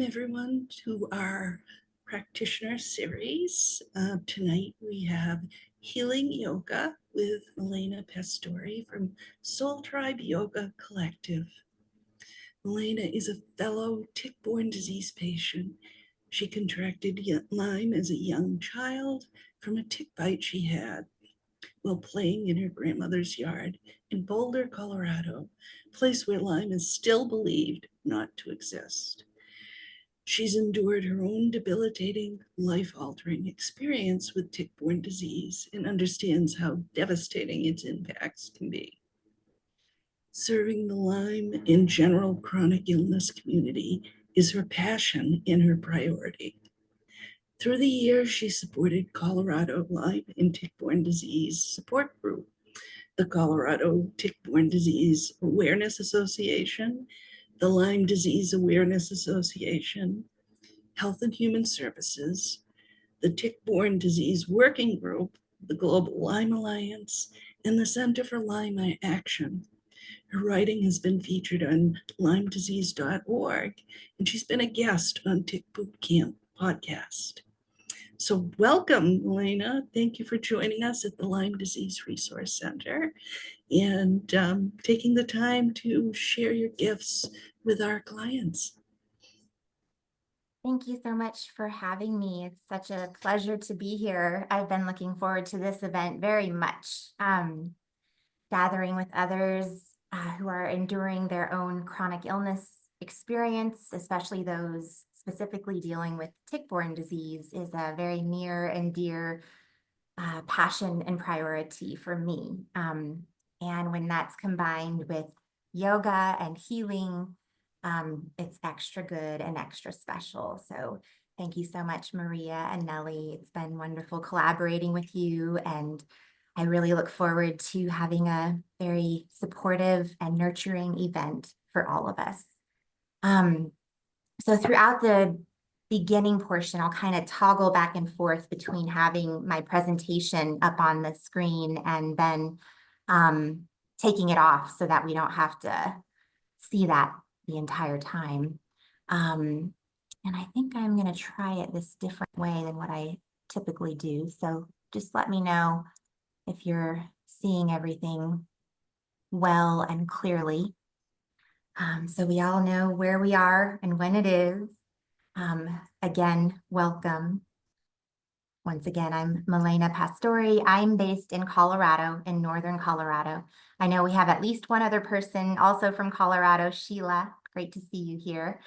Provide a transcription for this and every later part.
Everyone to our practitioner series. Tonight we have Healing Yoga with Milena Pastore from Soul Tribe Yoga Collective. Milena is a fellow tick-borne disease patient. She contracted Lyme as a young child from a tick bite she had while playing in her grandmother's yard in Boulder, Colorado, a place where Lyme is still believed not to exist. She's endured her own debilitating, life-altering experience with tick-borne disease and understands how devastating its impacts can be. Serving the Lyme and general chronic illness community is her passion and her priority. Through the years, she supported Colorado Lyme and Tick-Borne Disease Support Group, the Colorado Tick-Borne Disease Awareness Association, the Lyme Disease Awareness Association, Health and Human Services, the Tick-Borne Disease Working Group, the Global Lyme Alliance, and the Center for Lyme Action. Her writing has been featured on LymeDisease.org, and she's been a guest on Tick Boot Camp podcast. So welcome, Milena. Thank you for joining us at the Lyme Disease Resource Center and taking the time to share your gifts with our clients. Thank you so much for having me. It's such a pleasure to be here. I've been looking forward to this event very much. Gathering with others who are enduring their own chronic illness experience, especially those specifically dealing with tick-borne disease, is a very near and dear passion and priority for me. And when that's combined with yoga and healing, it's extra good and extra special. So thank you so much, Maria and Nellie. It's been wonderful collaborating with you, and I really look forward to having a very supportive and nurturing event for all of us. So throughout the beginning portion, I'll kind of toggle back and forth between having my presentation up on the screen and then taking it off so that we don't have to see that the entire time. And I think I'm going to try it this different way than what I typically do. So just let me know if you're seeing everything well and clearly. So we all know where we are and when it is. Again, welcome. Once again, I'm Milena Pastore. I'm based in Colorado, in Northern Colorado. I know we have at least one other person also from Colorado, Sheila. Great to see you here.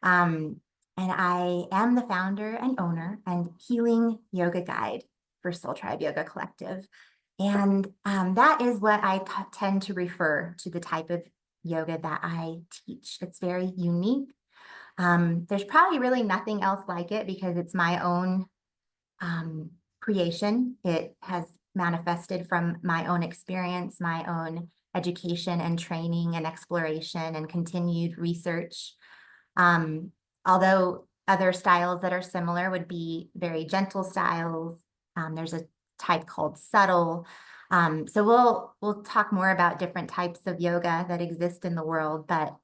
And I am the founder and owner and healing yoga guide for Soul Tribe Yoga Collective. And that is what I tend to refer to the type of yoga that I teach. It's very unique. There's probably really nothing else like it because it's my own creation. It has manifested from my own experience, my own education and training and exploration and continued research. Although other styles that are similar would be very gentle styles. There's a type called subtle. So we'll talk more about different types of yoga that exist in the world, but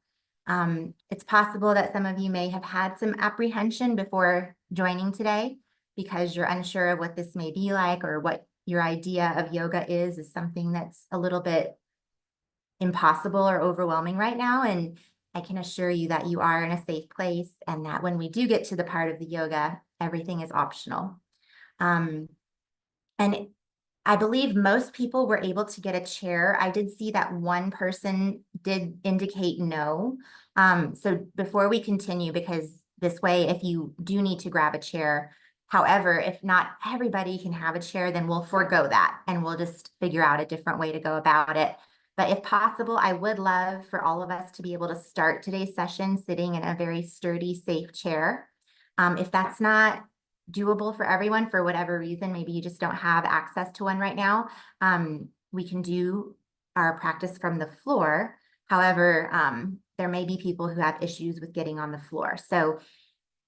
it's possible that some of you may have had some apprehension before joining today because you're unsure of what this may be like or what your idea of yoga is something that's a little bit impossible or overwhelming right now. And I can assure you that you are in a safe place and that when we do get to the part of the yoga, everything is optional. And I believe most people were able to get a chair. I did see that one person did indicate no. So before we continue, because this way, if you do need to grab a chair, however, if not everybody can have a chair, then we'll forego that and we'll just figure out a different way to go about it. But if possible, I would love for all of us to be able to start today's session sitting in a very sturdy, safe chair. If that's not doable for everyone for whatever reason, maybe you just don't have access to one right now, we can do our practice from the floor. However, there may be people who have issues with getting on the floor. So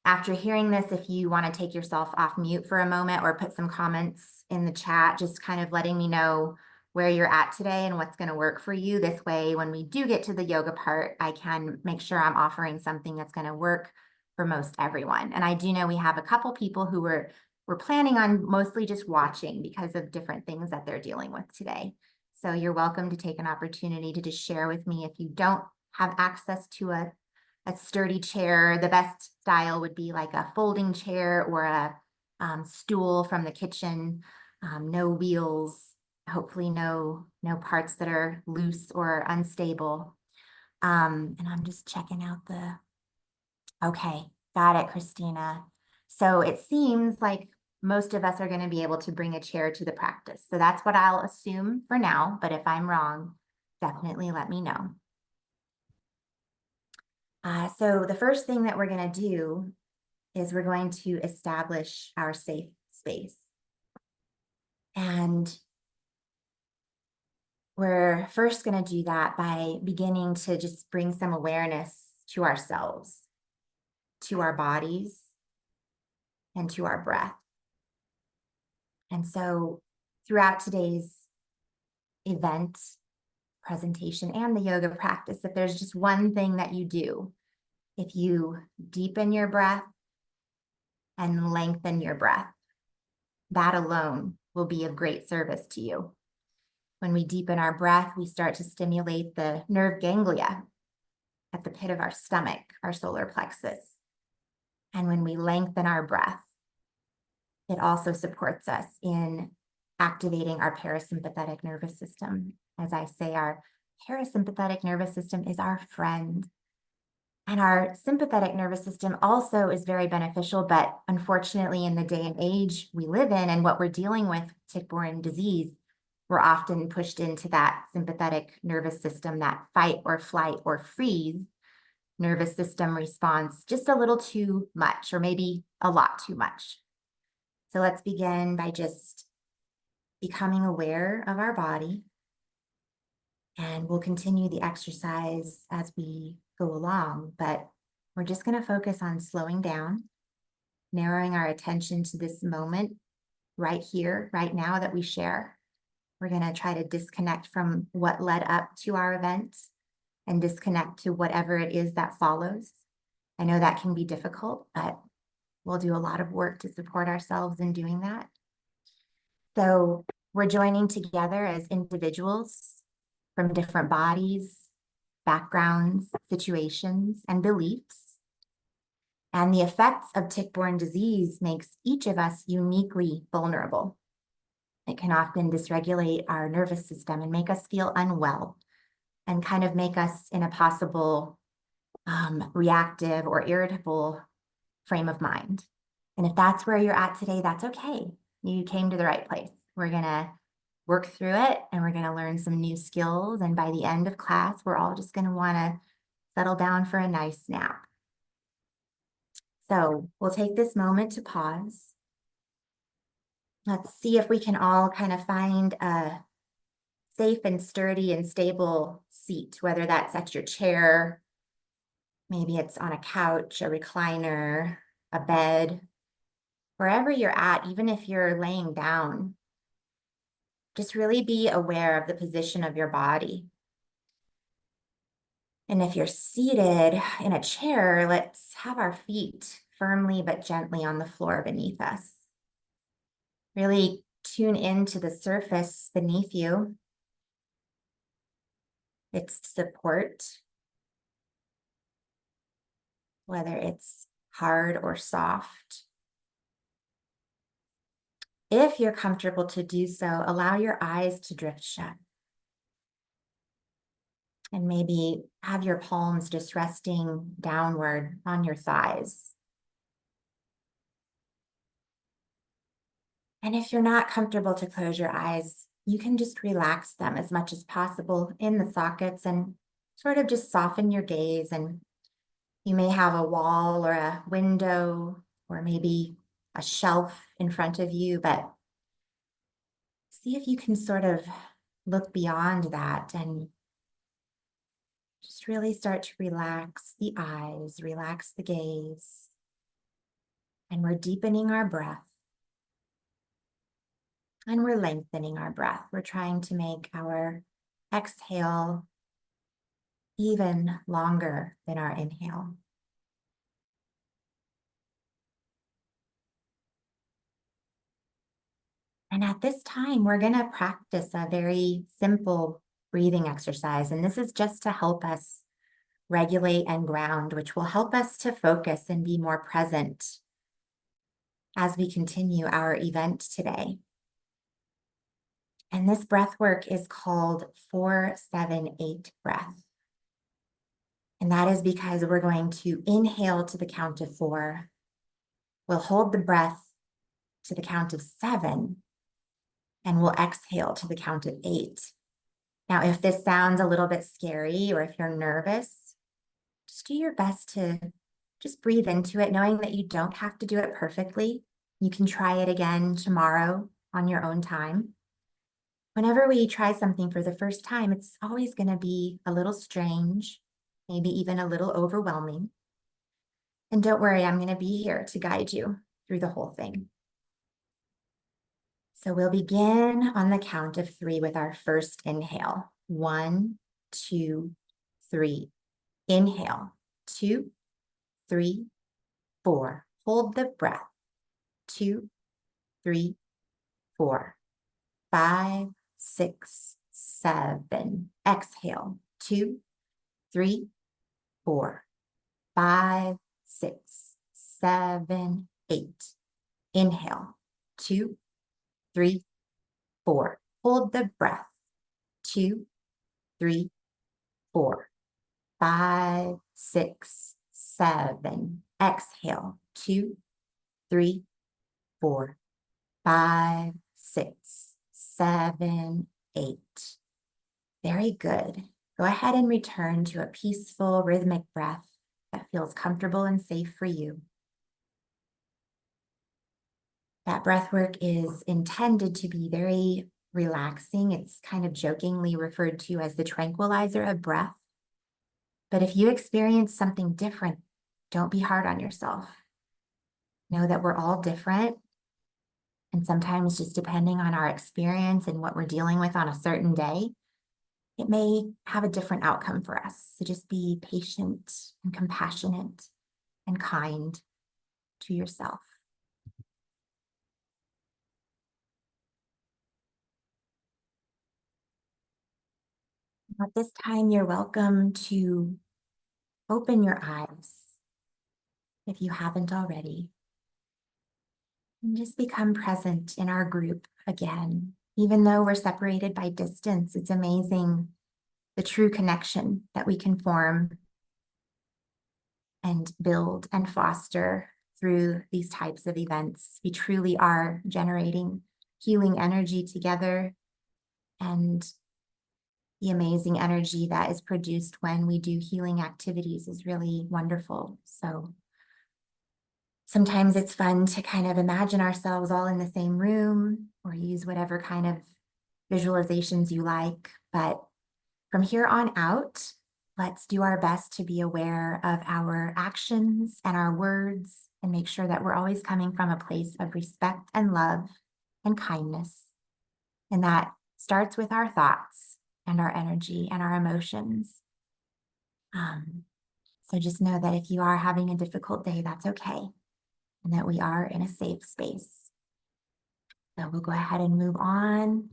after hearing this, if you want to take yourself off mute for a moment or put some comments in the chat, just kind of letting me know where you're at today and what's going to work for you. This way, when we do get to the yoga part, I can make sure I'm offering something that's going to work for most everyone. And I do know we have a couple people who were planning on mostly just watching because of different things that they're dealing with today. So you're welcome to take an opportunity to just share with me. If you don't have access to a sturdy chair, the best style would be like a folding chair or a stool from the kitchen, no wheels, hopefully no parts that are loose or unstable. And I'm just checking out okay, got it, Christina. So it seems like most of us are going to be able to bring a chair to the practice. So that's what I'll assume for now, but if I'm wrong, definitely let me know. So the first thing that we're going to do is we're going to establish our safe space. And we're first going to do that by beginning to just bring some awareness to ourselves, to our bodies, and to our breath. And so throughout today's event, presentation, and the yoga practice, if there's just one thing that you do, if you deepen your breath and lengthen your breath, that alone will be of great service to you. When we deepen our breath, we start to stimulate the nerve ganglia at the pit of our stomach, our solar plexus. And when we lengthen our breath, it also supports us in activating our parasympathetic nervous system. As I say, our parasympathetic nervous system is our friend. And our sympathetic nervous system also is very beneficial, but unfortunately in the day and age we live in and what we're dealing with, tick-borne disease, we're often pushed into that sympathetic nervous system, that fight or flight or freeze nervous system response just a little too much, or maybe a lot too much. So let's begin by just becoming aware of our body. And we'll continue the exercise as we go along, but we're just going to focus on slowing down, narrowing our attention to this moment right here, right now that we share. We're going to try to disconnect from what led up to our event and disconnect to whatever it is that follows. I know that can be difficult, but we'll do a lot of work to support ourselves in doing that. So we're joining together as individuals from different bodies, backgrounds, situations, and beliefs. And the effects of tick-borne disease makes each of us uniquely vulnerable. It can often dysregulate our nervous system and make us feel unwell and kind of make us in a possible reactive or irritable frame of mind. And if that's where you're at today, that's okay. You came to the right place. We're gonna work through it and we're gonna learn some new skills. And by the end of class, we're all just gonna wanna settle down for a nice nap. So we'll take this moment to pause. Let's see if we can all kind of find a safe and sturdy and stable seat, whether that's at your chair, maybe it's on a couch, a recliner, a bed, wherever you're at, even if you're laying down. Just really be aware of the position of your body. And if you're seated in a chair, let's have our feet firmly but gently on the floor beneath us. Really tune into the surface beneath you, its support, whether it's hard or soft. If you're comfortable to do so, allow your eyes to drift shut. And maybe have your palms just resting downward on your thighs. And if you're not comfortable to close your eyes, you can just relax them as much as possible in the sockets and sort of just soften your gaze. And you may have a wall or a window or maybe a shelf in front of you, but see if you can sort of look beyond that and just really start to relax the eyes, relax the gaze. And we're deepening our breath. And we're lengthening our breath. We're trying to make our exhale even longer than our inhale. And at this time, we're going to practice a very simple breathing exercise. And this is just to help us regulate and ground, which will help us to focus and be more present as we continue our event today. And this breath work is called 4-7-8 breath. And that is because we're going to inhale to the count of 4. We'll hold the breath to the count of 7, and we'll exhale to the count of 8. Now, if this sounds a little bit scary or if you're nervous, just do your best to just breathe into it, knowing that you don't have to do it perfectly. You can try it again tomorrow on your own time. Whenever we try something for the first time, it's always going to be a little strange, maybe even a little overwhelming. And don't worry, I'm going to be here to guide you through the whole thing. So we'll begin on the count of 3 with our first inhale. 1, 2, 3. Inhale. 2, 3, 4. Hold the breath. 2, 3, 4. 5, 6, 7. Exhale. 2, 3, 4. 5, 6, 7, 8. Inhale. 2, 3, 4. Hold the breath. 2, 3, 4. 5, 6, 7. Exhale. 2, 3, 4. 5, 6, 7, 8. Very good. Go ahead and return to a peaceful, rhythmic breath that feels comfortable and safe for you. That breath work is intended to be very relaxing. It's kind of jokingly referred to as the tranquilizer of breath. But if you experience something different, don't be hard on yourself. Know that we're all different. And sometimes just depending on our experience and what we're dealing with on a certain day, it may have a different outcome for us. So just be patient and compassionate and kind to yourself. At this time, you're welcome to open your eyes if you haven't already. And just become present in our group again. Even though we're separated by distance, it's amazing the true connection that we can form and build and foster through these types of events. We truly are generating healing energy together, and the amazing energy that is produced when we do healing activities is really wonderful. So sometimes it's fun to kind of imagine ourselves all in the same room or use whatever kind of visualizations you like. But from here on out, let's do our best to be aware of our actions and our words and make sure that we're always coming from a place of respect and love and kindness. And that starts with our thoughts and our energy and our emotions. So just know that if you are having a difficult day, that's okay. And that we are in a safe space. So we'll go ahead and move on.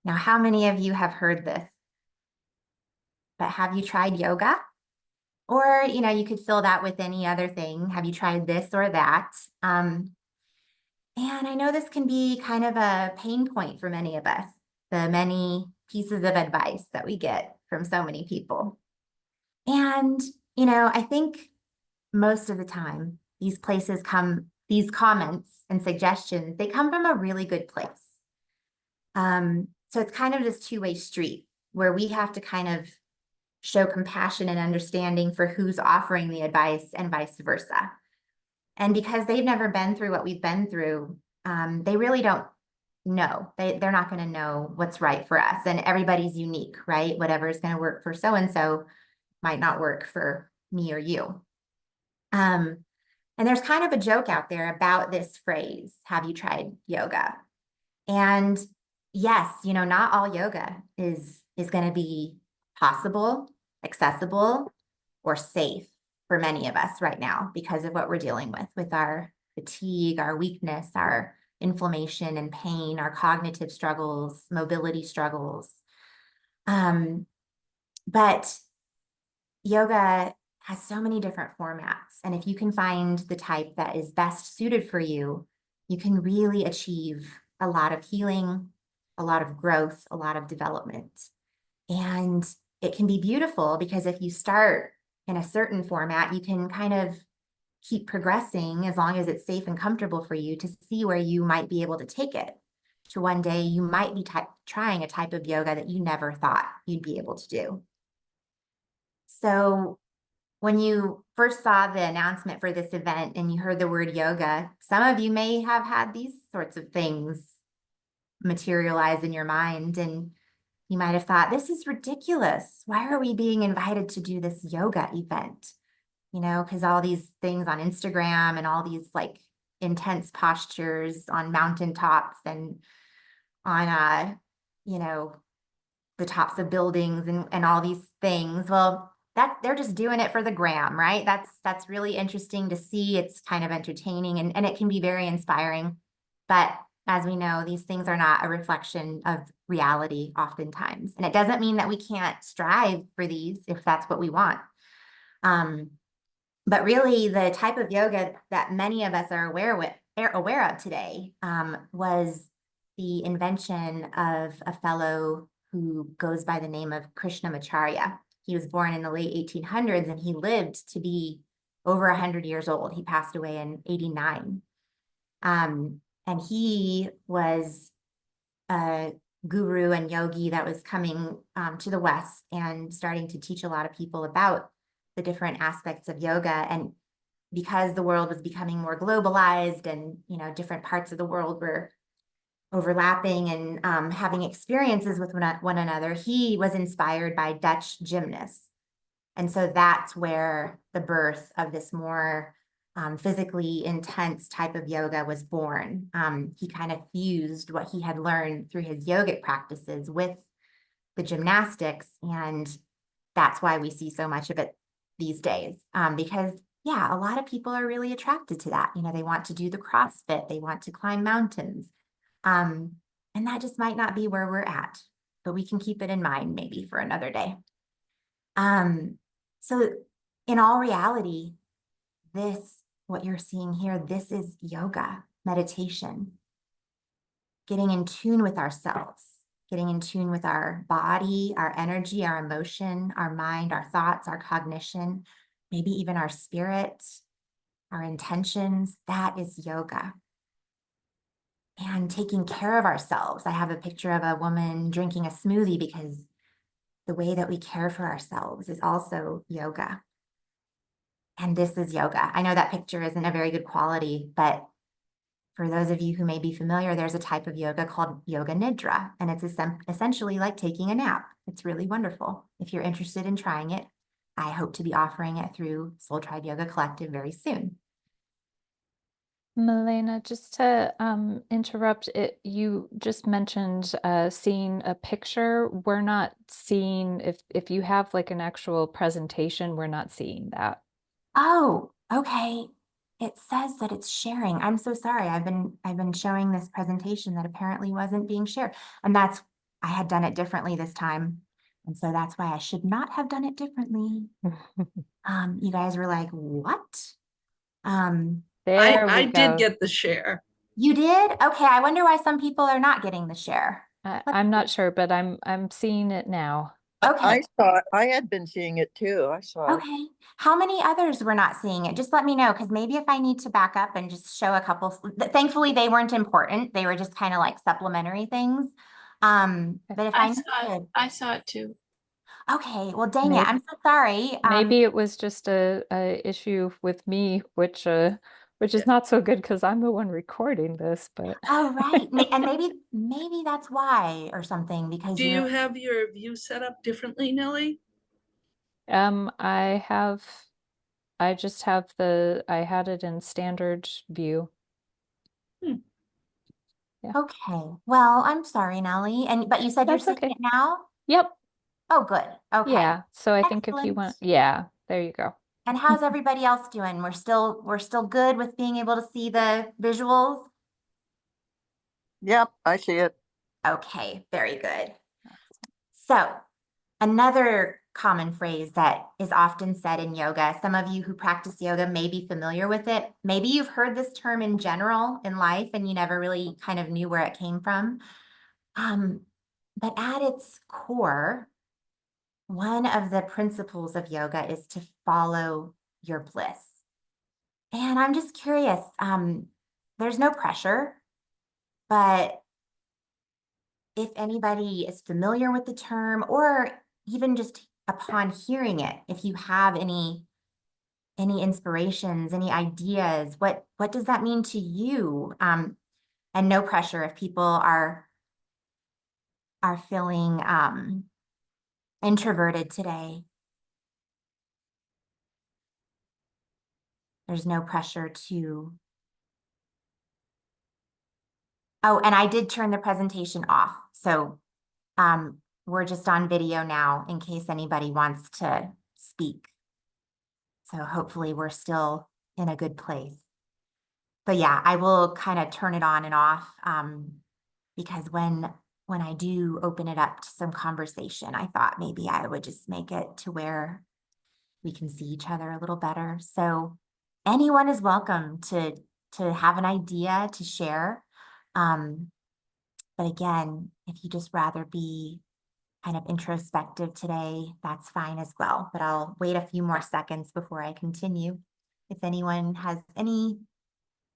Now, how many of you have heard this? But have you tried yoga? Or, you could fill that with any other thing. Have you tried this or that? And I know this can be kind of a pain point for many of us, the many pieces of advice that we get from so many people. And, I think most of the time, these comments and suggestions, they come from a really good place. So it's kind of this two-way street where we have to kind of show compassion and understanding for who's offering the advice and vice versa. And because they've never been through what we've been through, they really don't know. They're not going to know what's right for us. And everybody's unique, right? Whatever is going to work for so-and-so might not work for me or you. And there's kind of a joke out there about this phrase, have you tried yoga? And yes, not all yoga is going to be possible, accessible, or safe for many of us right now because of what we're dealing with our fatigue, our weakness, our inflammation and pain, our cognitive struggles, mobility struggles. But yoga has so many different formats. And if you can find the type that is best suited for you, you can really achieve a lot of healing, a lot of growth, a lot of development. And it can be beautiful because if you start in a certain format, you can kind of keep progressing as long as it's safe and comfortable for you to see where you might be able to take it. To one day, you might be trying a type of yoga that you never thought you'd be able to do. So when you first saw the announcement for this event and you heard the word yoga, some of you may have had these sorts of things materialize in your mind, and you might have thought, this is ridiculous. Why are we being invited to do this yoga event? You know, because all these things on Instagram and all these like intense postures on mountaintops and on, you know, the tops of buildings and all these things. Well, they're just doing it for the gram, right? That's really interesting to see. It's kind of entertaining and it can be very inspiring. But as we know, these things are not a reflection of reality oftentimes. And it doesn't mean that we can't strive for these if that's what we want. But really the type of yoga that many of us are aware of today was the invention of a fellow who goes by the name of Krishnamacharya. He was born in the late 1800s and he lived to be over 100 years old. He passed away in 89. And he was a guru and yogi that was coming to the West and starting to teach a lot of people about the different aspects of yoga. And because the world was becoming more globalized and, you know, different parts of the world were overlapping and having experiences with one another, he was inspired by Dutch gymnasts. And so that's where the birth of this more physically intense type of yoga was born. He kind of fused what he had learned through his yogic practices with the gymnastics. And that's why we see so much of it these days. Because yeah, a lot of people are really attracted to that. You know, they want to do the CrossFit, they want to climb mountains. And that just might not be where we're at, but we can keep it in mind maybe for another day. So in all reality, what you're seeing here, this is yoga, meditation, getting in tune with ourselves, getting in tune with our body, our energy, our emotion, our mind, our thoughts, our cognition, maybe even our spirit, our intentions. That is yoga. And taking care of ourselves. I have a picture of a woman drinking a smoothie because the way that we care for ourselves is also yoga. And this is yoga. I know that picture isn't a very good quality, but for those of you who may be familiar, there's a type of yoga called yoga nidra, and it's essentially like taking a nap. It's really wonderful. If you're interested in trying it, I hope to be offering it through Soul Tribe Yoga Collective very soon. Milena, just to interrupt, you just mentioned seeing a picture. We're not seeing, if you have like an actual presentation, we're not seeing that. Oh, okay. It says that it's sharing. I'm so sorry. I've been showing this presentation that apparently wasn't being shared. And I had done it differently this time. And so that's why I should not have done it differently. You guys were like, what? There I we go. did get the share. You did? Okay, I wonder why some people are not getting the share. I'm not sure, but I'm seeing it now. Okay. I saw it. I had been seeing it too. I saw it. Okay. How many others were not seeing it? Just let me know, because maybe if I need to back up and just show a couple, thankfully they weren't important. They were just kind of like supplementary things. But if I need to, I saw it too. okay, well, dang Maybe- it, I'm so sorry. Maybe it was just a issue with me, which is not so good because I'm the one recording this, but Oh, right. And maybe that's why or something, because Do you have your view set up differently, Nellie? I just have I had it in standard view. Okay. Well, I'm sorry, Nellie. But you said you're That's seeing okay. it now? Yep. Oh, good. Okay. Yeah. So I think if you Excellent. want, yeah, there you go. And how's everybody else doing? We're still good with being able to see the visuals? Yep, I see it. Okay, very good. So another common phrase that is often said in yoga, some of you who practice yoga may be familiar with it. Maybe you've heard this term in general in life and you never really kind of knew where it came from. But at its core, one of the principles of yoga is to follow your bliss. And I'm just curious, there's no pressure, but if anybody is familiar with the term, or even just upon hearing it, if you have any inspirations, any ideas, what does that mean to you? And no pressure if people are feeling introverted today. There's no pressure to. Oh, and I did turn the presentation off. So we're just on video now in case anybody wants to speak. So hopefully we're still in a good place. But yeah, I will kind of turn it on and off because when I do open it up to some conversation, I thought maybe I would just make it to where we can see each other a little better. So anyone is welcome to have an idea to share. But again, if you just rather be kind of introspective today, that's fine as well. But I'll wait a few more seconds before I continue. If anyone has any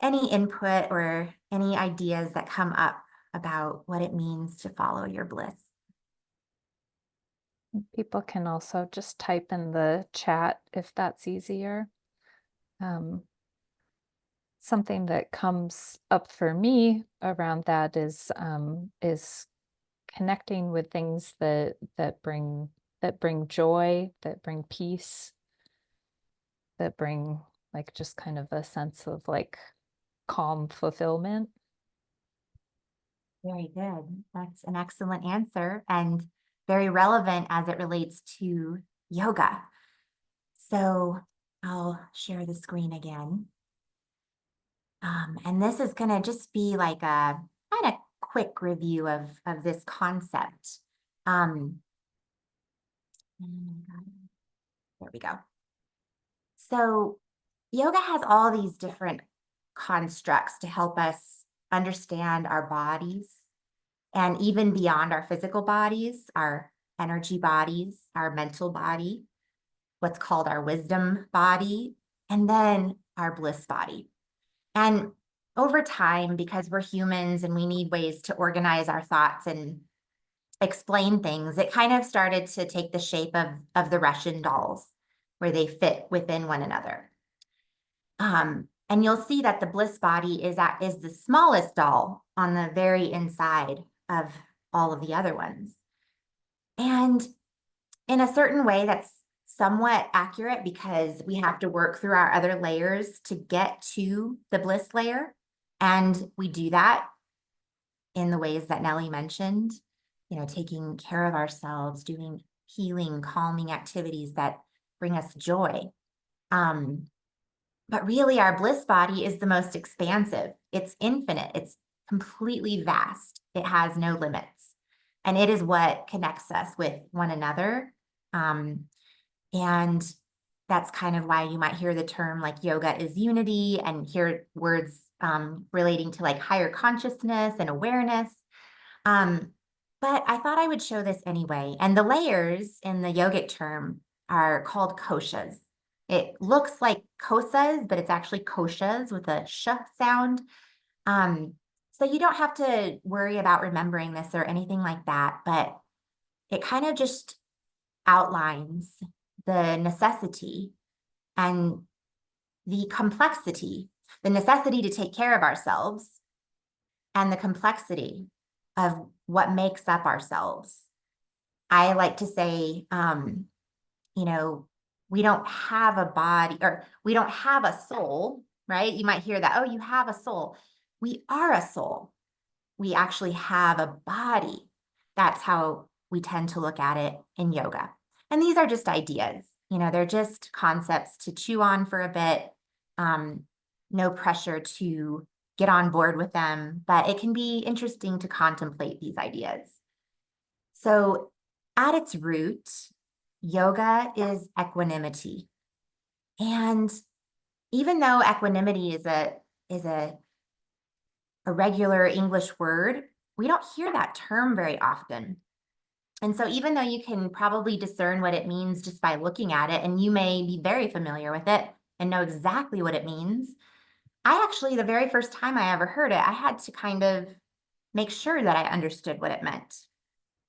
input or any ideas that come up about what it means to follow your bliss. People can also just type in the chat if that's easier. Something that comes up for me around that is connecting with things that bring joy, that bring peace, that bring like just kind of a sense of like calm fulfillment. Very good. That's an excellent answer and very relevant as it relates to yoga. So I'll share the screen again. And this is going to just be like a kind of quick review of this concept. There we go. So yoga has all these different constructs to help us understand our bodies and even beyond our physical bodies, our energy bodies, our mental body, what's called our wisdom body, and then our bliss body. And over time, because we're humans and we need ways to organize our thoughts and explain things, it kind of started to take the shape of the Russian dolls, where they fit within one another. And you'll see that the bliss body is the smallest doll on the very inside of all of the other ones. And in a certain way, that's somewhat accurate because we have to work through our other layers to get to the bliss layer. And we do that in the ways that Nellie mentioned, taking care of ourselves, doing healing, calming activities that bring us joy. But really, our bliss body is the most expansive. It's infinite. It's completely vast. It has no limits. And it is what connects us with one another. And that's kind of why you might hear the term like yoga is unity and hear words relating to like higher consciousness and awareness. But I thought I would show this anyway. And the layers in the yogic term are called koshas. It looks like kosas, but it's actually koshas with a sh sound. So you don't have to worry about remembering this or anything like that, but it kind of just outlines the necessity and the complexity, the necessity to take care of ourselves and the complexity of what makes up ourselves. I like to say, we don't have a body or we don't have a soul, right? You might hear that, oh, you have a soul. We are a soul. We actually have a body. That's how we tend to look at it in yoga. And these are just ideas, they're just concepts to chew on for a bit. No pressure to get on board with them, but it can be interesting to contemplate these ideas. So at its root, yoga is equanimity. And even though equanimity is a regular English word, we don't hear that term very often. And so even though you can probably discern what it means just by looking at it, and you may be very familiar with it and know exactly what it means, I actually, the very first time I ever heard it, I had to kind of make sure that I understood what it meant.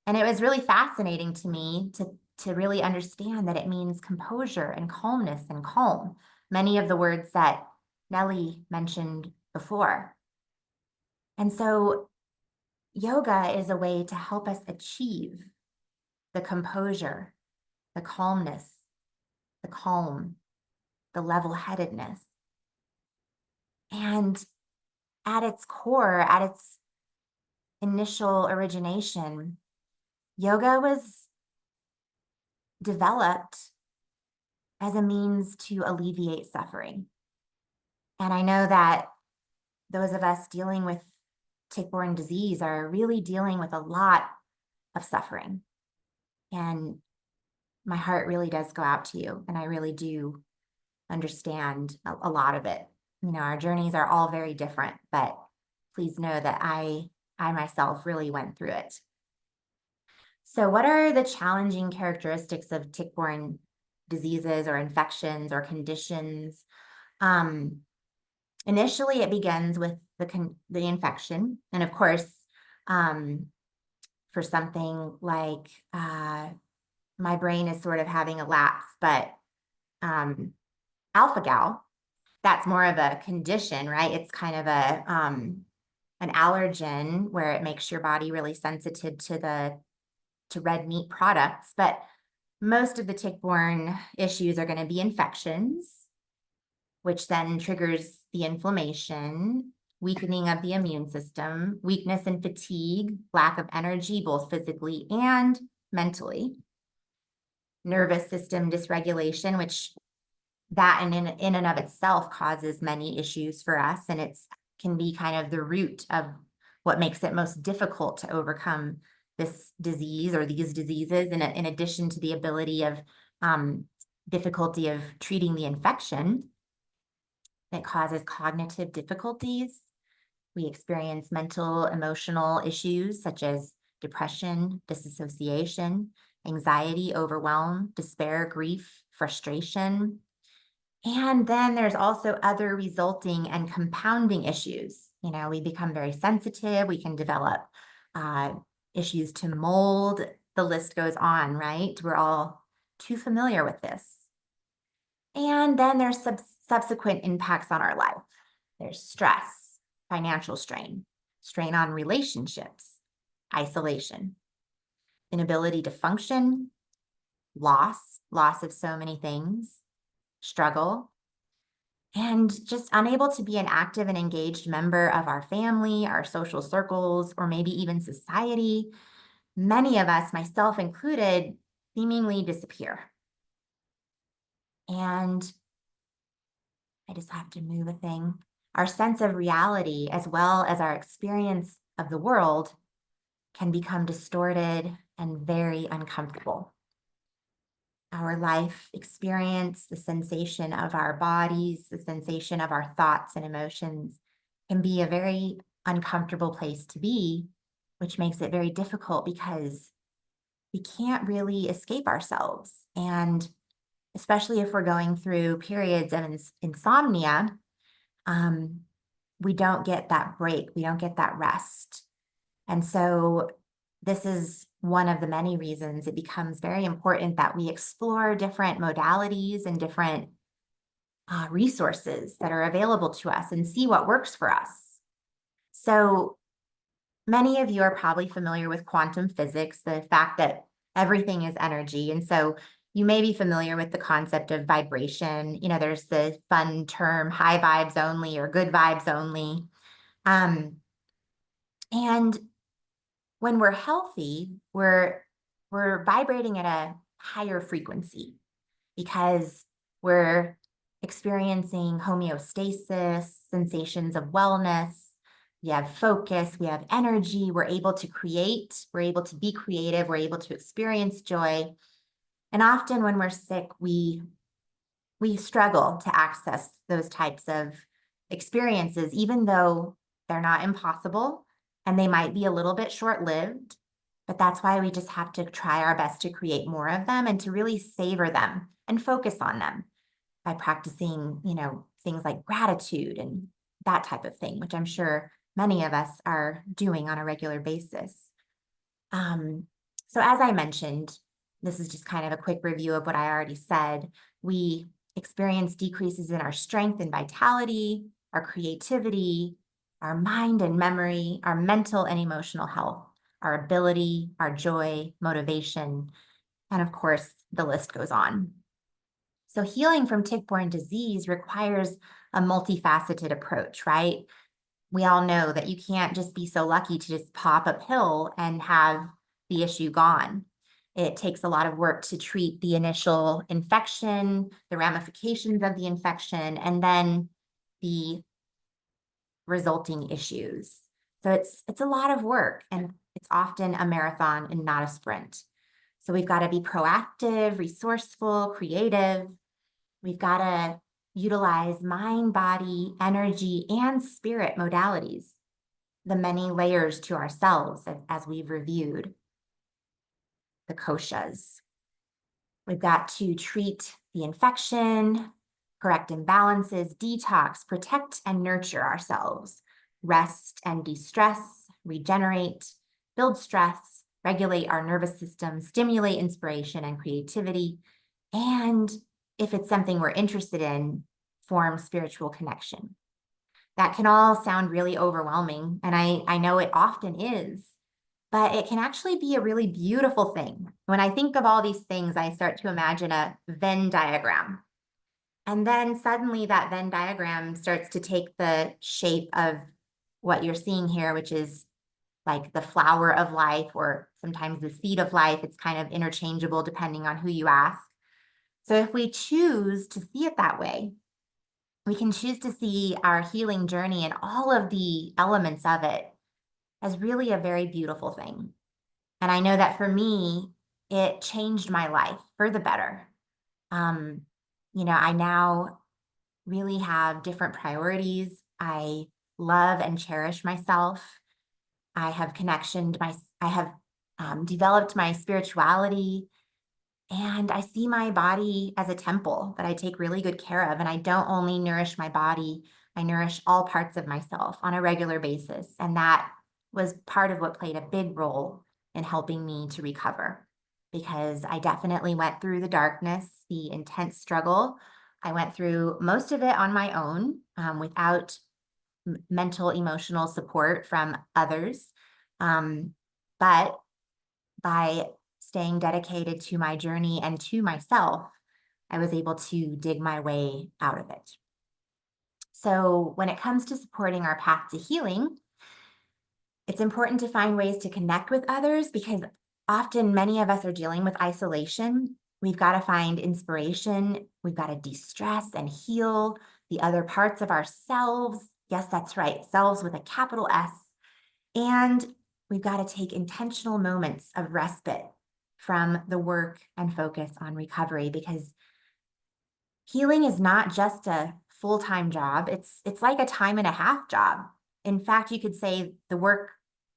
And it was really fascinating to me to really understand that it means composure and calmness and calm, many of the words that Nellie mentioned before. And so yoga is a way to help us achieve the composure, the calmness, the calm, the level-headedness. And at its core, at its initial origination, yoga was developed as a means to alleviate suffering. And I know that those of us dealing with tick-borne disease are really dealing with a lot of suffering. And my heart really does go out to you, and I really do understand a lot of it. You know, our journeys are all very different, but please know that I myself really went through it. So what are the challenging characteristics of tick-borne diseases or infections or conditions? Initially, it begins with the infection. And of course, for something like my brain is sort of having a lapse, but alpha-gal, that's more of a condition, right? It's kind of a an allergen where it makes your body really sensitive to red meat products. But most of the tick-borne issues are going to be infections, which then triggers the inflammation, weakening of the immune system, weakness and fatigue, lack of energy, both physically and mentally, nervous system dysregulation, which that in and of itself causes many issues for us. And it can be kind of the root of what makes it most difficult to overcome this disease or these diseases, in addition to the ability of difficulty of treating the infection. It causes cognitive difficulties. We experience mental, emotional issues such as depression, disassociation, anxiety, overwhelm, despair, grief, frustration. And then there's also other resulting and compounding issues. You know, we become very sensitive. We can develop issues to mold. The list goes on, right? We're all too familiar with this. And then there's subsequent impacts on our life. There's stress, financial strain, strain on relationships, isolation, inability to function, loss of so many things, struggle, and just unable to be an active and engaged member of our family, our social circles, or maybe even society. Many of us, myself included, seemingly disappear. And I just have to move a thing. Our sense of reality, as well as our experience of the world, can become distorted and very uncomfortable. Our life experience, the sensation of our bodies, the sensation of our thoughts and emotions can be a very uncomfortable place to be, which makes it very difficult because we can't really escape ourselves. And especially if we're going through periods of insomnia, we don't get that break, we don't get that rest. And so this is one of the many reasons it becomes very important that we explore different modalities and different resources that are available to us and see what works for us. So many of you are probably familiar with quantum physics, the fact that everything is energy. And so you may be familiar with the concept of vibration. You know, there's the fun term high vibes only or good vibes only. And when we're healthy, we're vibrating at a higher frequency because we're experiencing homeostasis, sensations of wellness. We have focus, we have energy, we're able to create, we're able to be creative, we're able to experience joy. And often when we're sick, we struggle to access those types of experiences, even though they're not impossible and they might be a little bit short-lived. But that's why we just have to try our best to create more of them and to really savor them and focus on them by practicing, things like gratitude and that type of thing, which I'm sure many of us are doing on a regular basis. So as I mentioned, this is just kind of a quick review of what I already said. We experience decreases in our strength and vitality, our creativity, our mind and memory, our mental and emotional health, our ability, our joy, motivation, and of course, the list goes on. So healing from tick-borne disease requires a multifaceted approach, right? We all know that you can't just be so lucky to just pop a pill and have the issue gone. It takes a lot of work to treat the initial infection, the ramifications of the infection, and then the resulting issues. So it's a lot of work, and it's often a marathon and not a sprint. So we've got to be proactive, resourceful, creative. We've got to utilize mind, body, energy, and spirit modalities, the many layers to ourselves as we've reviewed the koshas. We've got to treat the infection, correct imbalances, detox, protect and nurture ourselves, rest and de-stress, regenerate, build stress, regulate our nervous system, stimulate inspiration and creativity, and if it's something we're interested in, form spiritual connection. That can all sound really overwhelming, and I know it often is, but it can actually be a really beautiful thing. When I think of all these things, I start to imagine a Venn diagram. And then suddenly that Venn diagram starts to take the shape of what you're seeing here, which is like the flower of life, or sometimes the seed of life. It's kind of interchangeable depending on who you ask. So if we choose to see it that way, we can choose to see our healing journey and all of the elements of it as really a very beautiful thing. And I know that for me, it changed my life for the better. I now really have different priorities. I love and cherish myself. I have developed my spirituality, and I see my body as a temple that I take really good care of. And I don't only nourish my body, I nourish all parts of myself on a regular basis. And that was part of what played a big role in helping me to recover, because I definitely went through the darkness, the intense struggle. I went through most of it on my own, without mental, emotional support from others. But by staying dedicated to my journey and to myself, I was able to dig my way out of it. So when it comes to supporting our path to healing, it's important to find ways to connect with others, because often many of us are dealing with isolation. We've got to find inspiration. We've got to de-stress and heal the other parts of ourselves. Yes, that's right, selves with a capital S. And we've got to take intentional moments of respite from the work and focus on recovery, because healing is not just a full-time job. It's like a time and a half job. In fact, you could say the work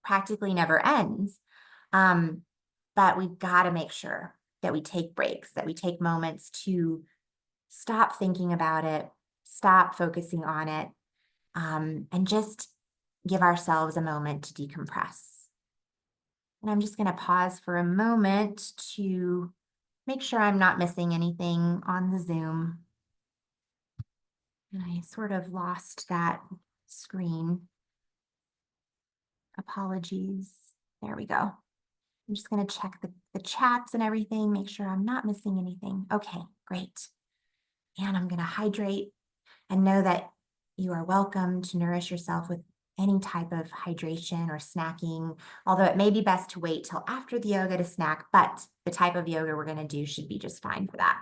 practically never ends. But we've got to make sure that we take breaks, that we take moments to stop thinking about it, stop focusing on it, and just give ourselves a moment to decompress. And I'm just going to pause for a moment to make sure I'm not missing anything on the Zoom. And I sort of lost that screen. Apologies. There we go. I'm just going to check the chats and everything, make sure I'm not missing anything. Okay, great. And I'm going to hydrate, and know that you are welcome to nourish yourself with any type of hydration or snacking, although it may be best to wait till after the yoga to snack, but the type of yoga we're going to do should be just fine for that.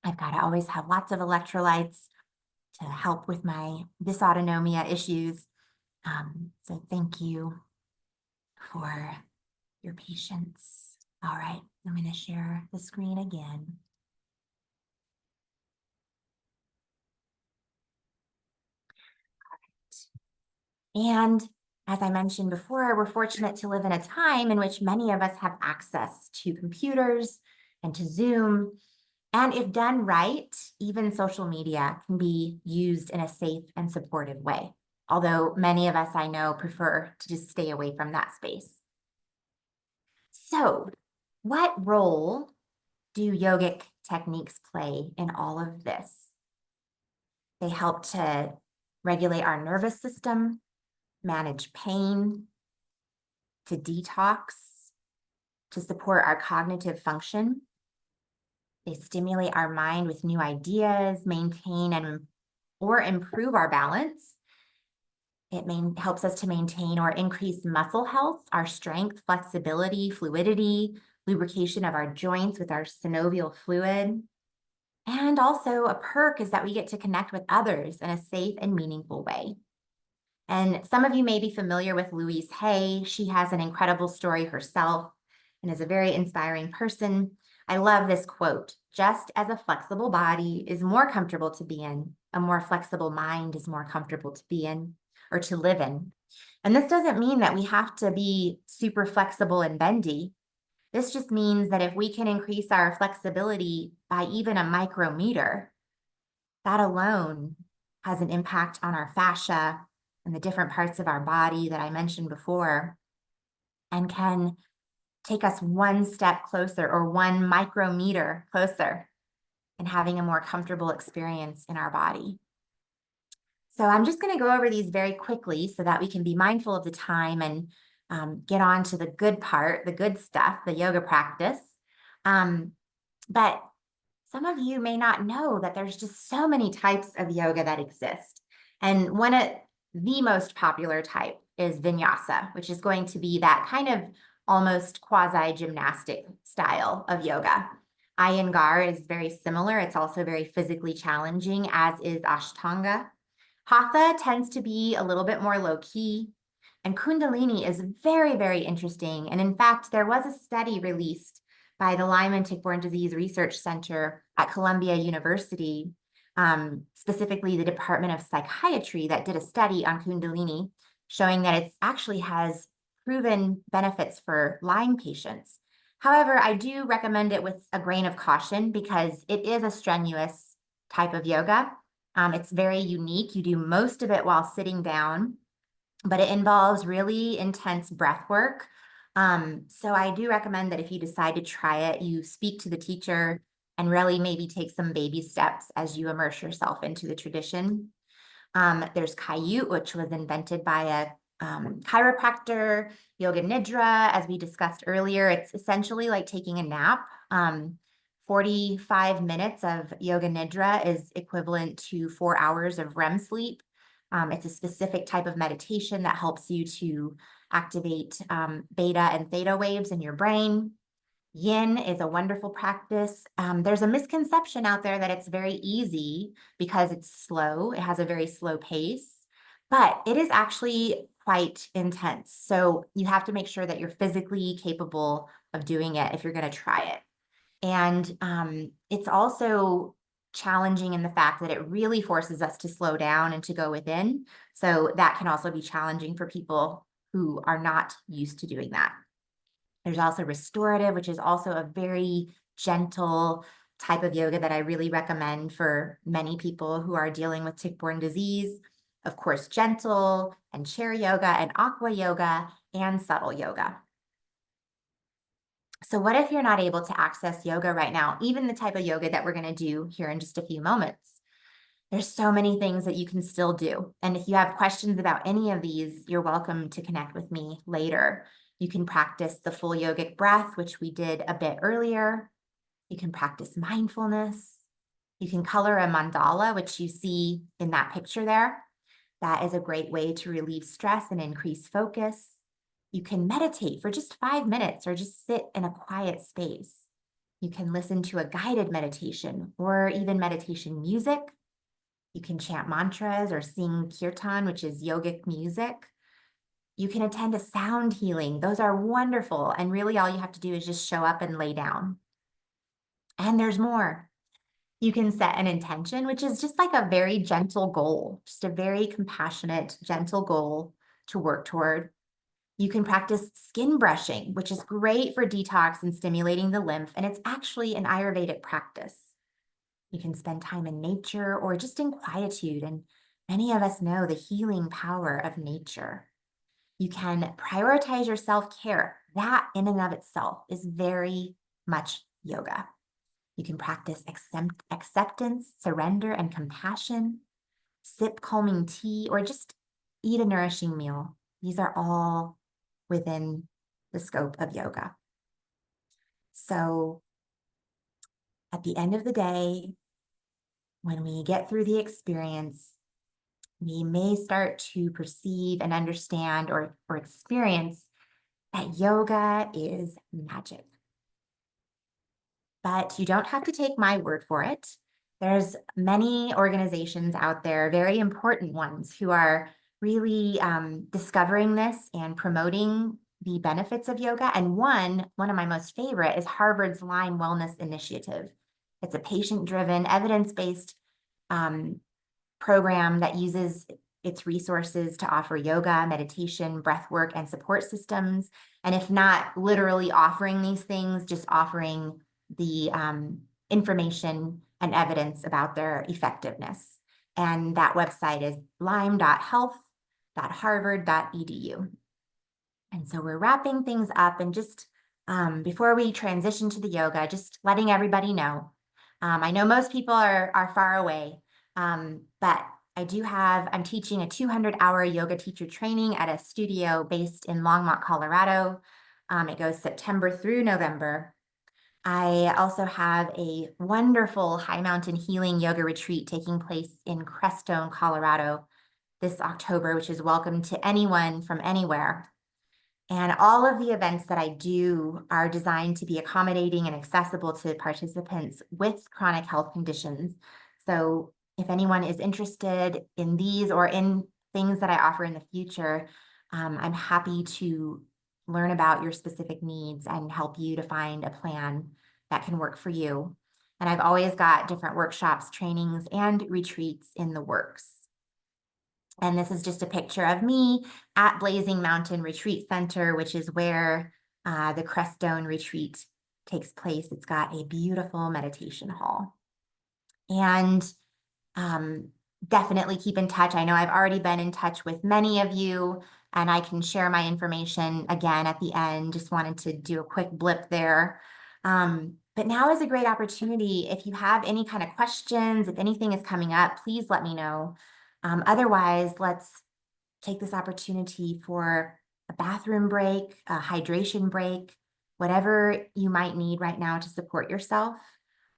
I've got to always have lots of electrolytes to help with my dysautonomia issues. So thank you for your patience. All right, I'm going to share the screen again. And as I mentioned before, we're fortunate to live in a time in which many of us have access to computers and to Zoom. And if done right, even social media can be used in a safe and supportive way. Although many of us I know prefer to just stay away from that space. So, what role do yogic techniques play in all of this? They help to regulate our nervous system, manage pain, to detox, to support our cognitive function. They stimulate our mind with new ideas, maintain or improve our balance. It helps us to maintain or increase muscle health, our strength, flexibility, fluidity, lubrication of our joints with our synovial fluid. And also a perk is that we get to connect with others in a safe and meaningful way. And some of you may be familiar with Louise Hay. She has an incredible story herself and is a very inspiring person. I love this quote: just as a flexible body is more comfortable to be in, a more flexible mind is more comfortable to be in or to live in. And this doesn't mean that we have to be super flexible and bendy. This just means that if we can increase our flexibility by even a micrometer, that alone has an impact on our fascia and the different parts of our body that I mentioned before, and can take us one step closer or one micrometer closer in having a more comfortable experience in our body. So I'm just going to go over these very quickly so that we can be mindful of the time and get on to the good part, the good stuff, the yoga practice. But some of you may not know that there's just so many types of yoga that exist. And one of the most popular type is vinyasa, which is going to be that kind of almost quasi-gymnastic style of yoga. Iyengar is very similar. It's also very physically challenging, as is Ashtanga. Hatha tends to be a little bit more low-key. And Kundalini is very, very interesting. And in fact, there was a study released by the Lyme and tick-borne disease research center at Columbia University, specifically the Department of Psychiatry, that did a study on Kundalini, showing that it actually has proven benefits for Lyme patients. However, I do recommend it with a grain of caution because it is a strenuous type of yoga. It's very unique. You do most of it while sitting down, but it involves really intense breath work. So I do recommend that if you decide to try it, you speak to the teacher and really maybe take some baby steps as you immerse yourself into the tradition. There's Kayut, which was invented by a chiropractor, Yoga Nidra, as we discussed earlier. It's essentially like taking a nap. 45 minutes of Yoga Nidra is equivalent to 4 hours of REM sleep. It's a specific type of meditation that helps you to activate beta and theta waves in your brain. Yin is a wonderful practice. There's a misconception out there that it's very easy because it's slow. It has a very slow pace, but it is actually quite intense. So you have to make sure that you're physically capable of doing it if you're going to try it. And it's also challenging in the fact that it really forces us to slow down and to go within. So that can also be challenging for people who are not used to doing that. There's also restorative, which is also a very gentle type of yoga that I really recommend for many people who are dealing with tick-borne disease. Of course, gentle and chair yoga and aqua yoga and subtle yoga. So what if you're not able to access yoga right now, even the type of yoga that we're going to do here in just a few moments? There's so many things that you can still do. And if you have questions about any of these, you're welcome to connect with me later. You can practice the full yogic breath, which we did a bit earlier. You can practice mindfulness. You can color a mandala, which you see in that picture there. That is a great way to relieve stress and increase focus. You can meditate for just 5 minutes or just sit in a quiet space. You can listen to a guided meditation or even meditation music. You can chant mantras or sing kirtan, which is yogic music. You can attend a sound healing. Those are wonderful. And really all you have to do is just show up and lay down. And there's more. You can set an intention, which is just like a very gentle goal, just a very compassionate, gentle goal to work toward. You can practice skin brushing, which is great for detox and stimulating the lymph, and it's actually an Ayurvedic practice. You can spend time in nature or just in quietude, and many of us know the healing power of nature. You can prioritize your self-care. That in and of itself is very much yoga. You can practice acceptance, surrender, and compassion, sip calming tea, or just eat a nourishing meal. These are all within the scope of yoga. So at the end of the day, when we get through the experience, we may start to perceive and understand or experience that yoga is magic. But you don't have to take my word for it. There's many organizations out there, very important ones, who are really discovering this and promoting the benefits of yoga. And one of my most favorite is Harvard's Lyme Wellness Initiative. It's a patient-driven, evidence-based program that uses its resources to offer yoga, meditation, breath work, and support systems. And if not literally offering these things, just offering the information and evidence about their effectiveness. And that website is lyme.health.harvard.edu. And so we're wrapping things up, and just before we transition to the yoga, just letting everybody know. I know most people are far away, but I'm teaching a 200-hour yoga teacher training at a studio based in Longmont, Colorado. It goes September through November. I also have a wonderful high mountain healing yoga retreat taking place in Crestone, Colorado this October, which is welcome to anyone from anywhere. And all of the events that I do are designed to be accommodating and accessible to participants with chronic health conditions. So if anyone is interested in these or in things that I offer in the future, I'm happy to learn about your specific needs and help you to find a plan that can work for you. And I've always got different workshops, trainings, and retreats in the works. And this is just a picture of me at Blazing Mountain Retreat Center, which is where the Crestone retreat takes place. It's got a beautiful meditation hall. And definitely keep in touch. I know I've already been in touch with many of you, and I can share my information again at the end. Just wanted to do a quick blip there. But now is a great opportunity. If you have any kind of questions, if anything is coming up, please let me know. Otherwise, let's take this opportunity for a bathroom break, a hydration break, whatever you might need right now to support yourself.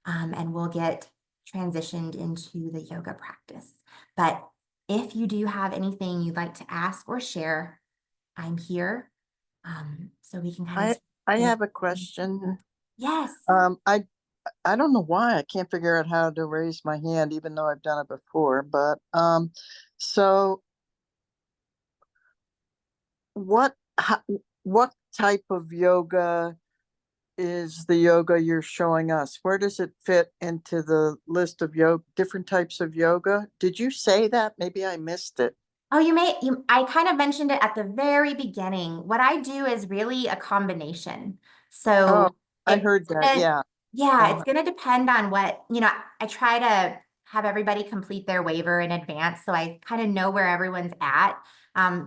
And we'll get transitioned into the yoga practice. But if you do have anything you'd like to ask or share, I'm here. So we can kind of. I have a question. Yes. I don't know why I can't figure out how to raise my hand, even though I've done it before. But so what type of yoga is the yoga you're showing us? Where does it fit into the list of different types of yoga? Did you say that? Maybe I missed it. Oh, I kind of mentioned it at the very beginning. What I do is really a combination. So I heard that. Yeah. Yeah, it's going to depend on what, I try to have everybody complete their waiver in advance, so I kind of know where everyone's at.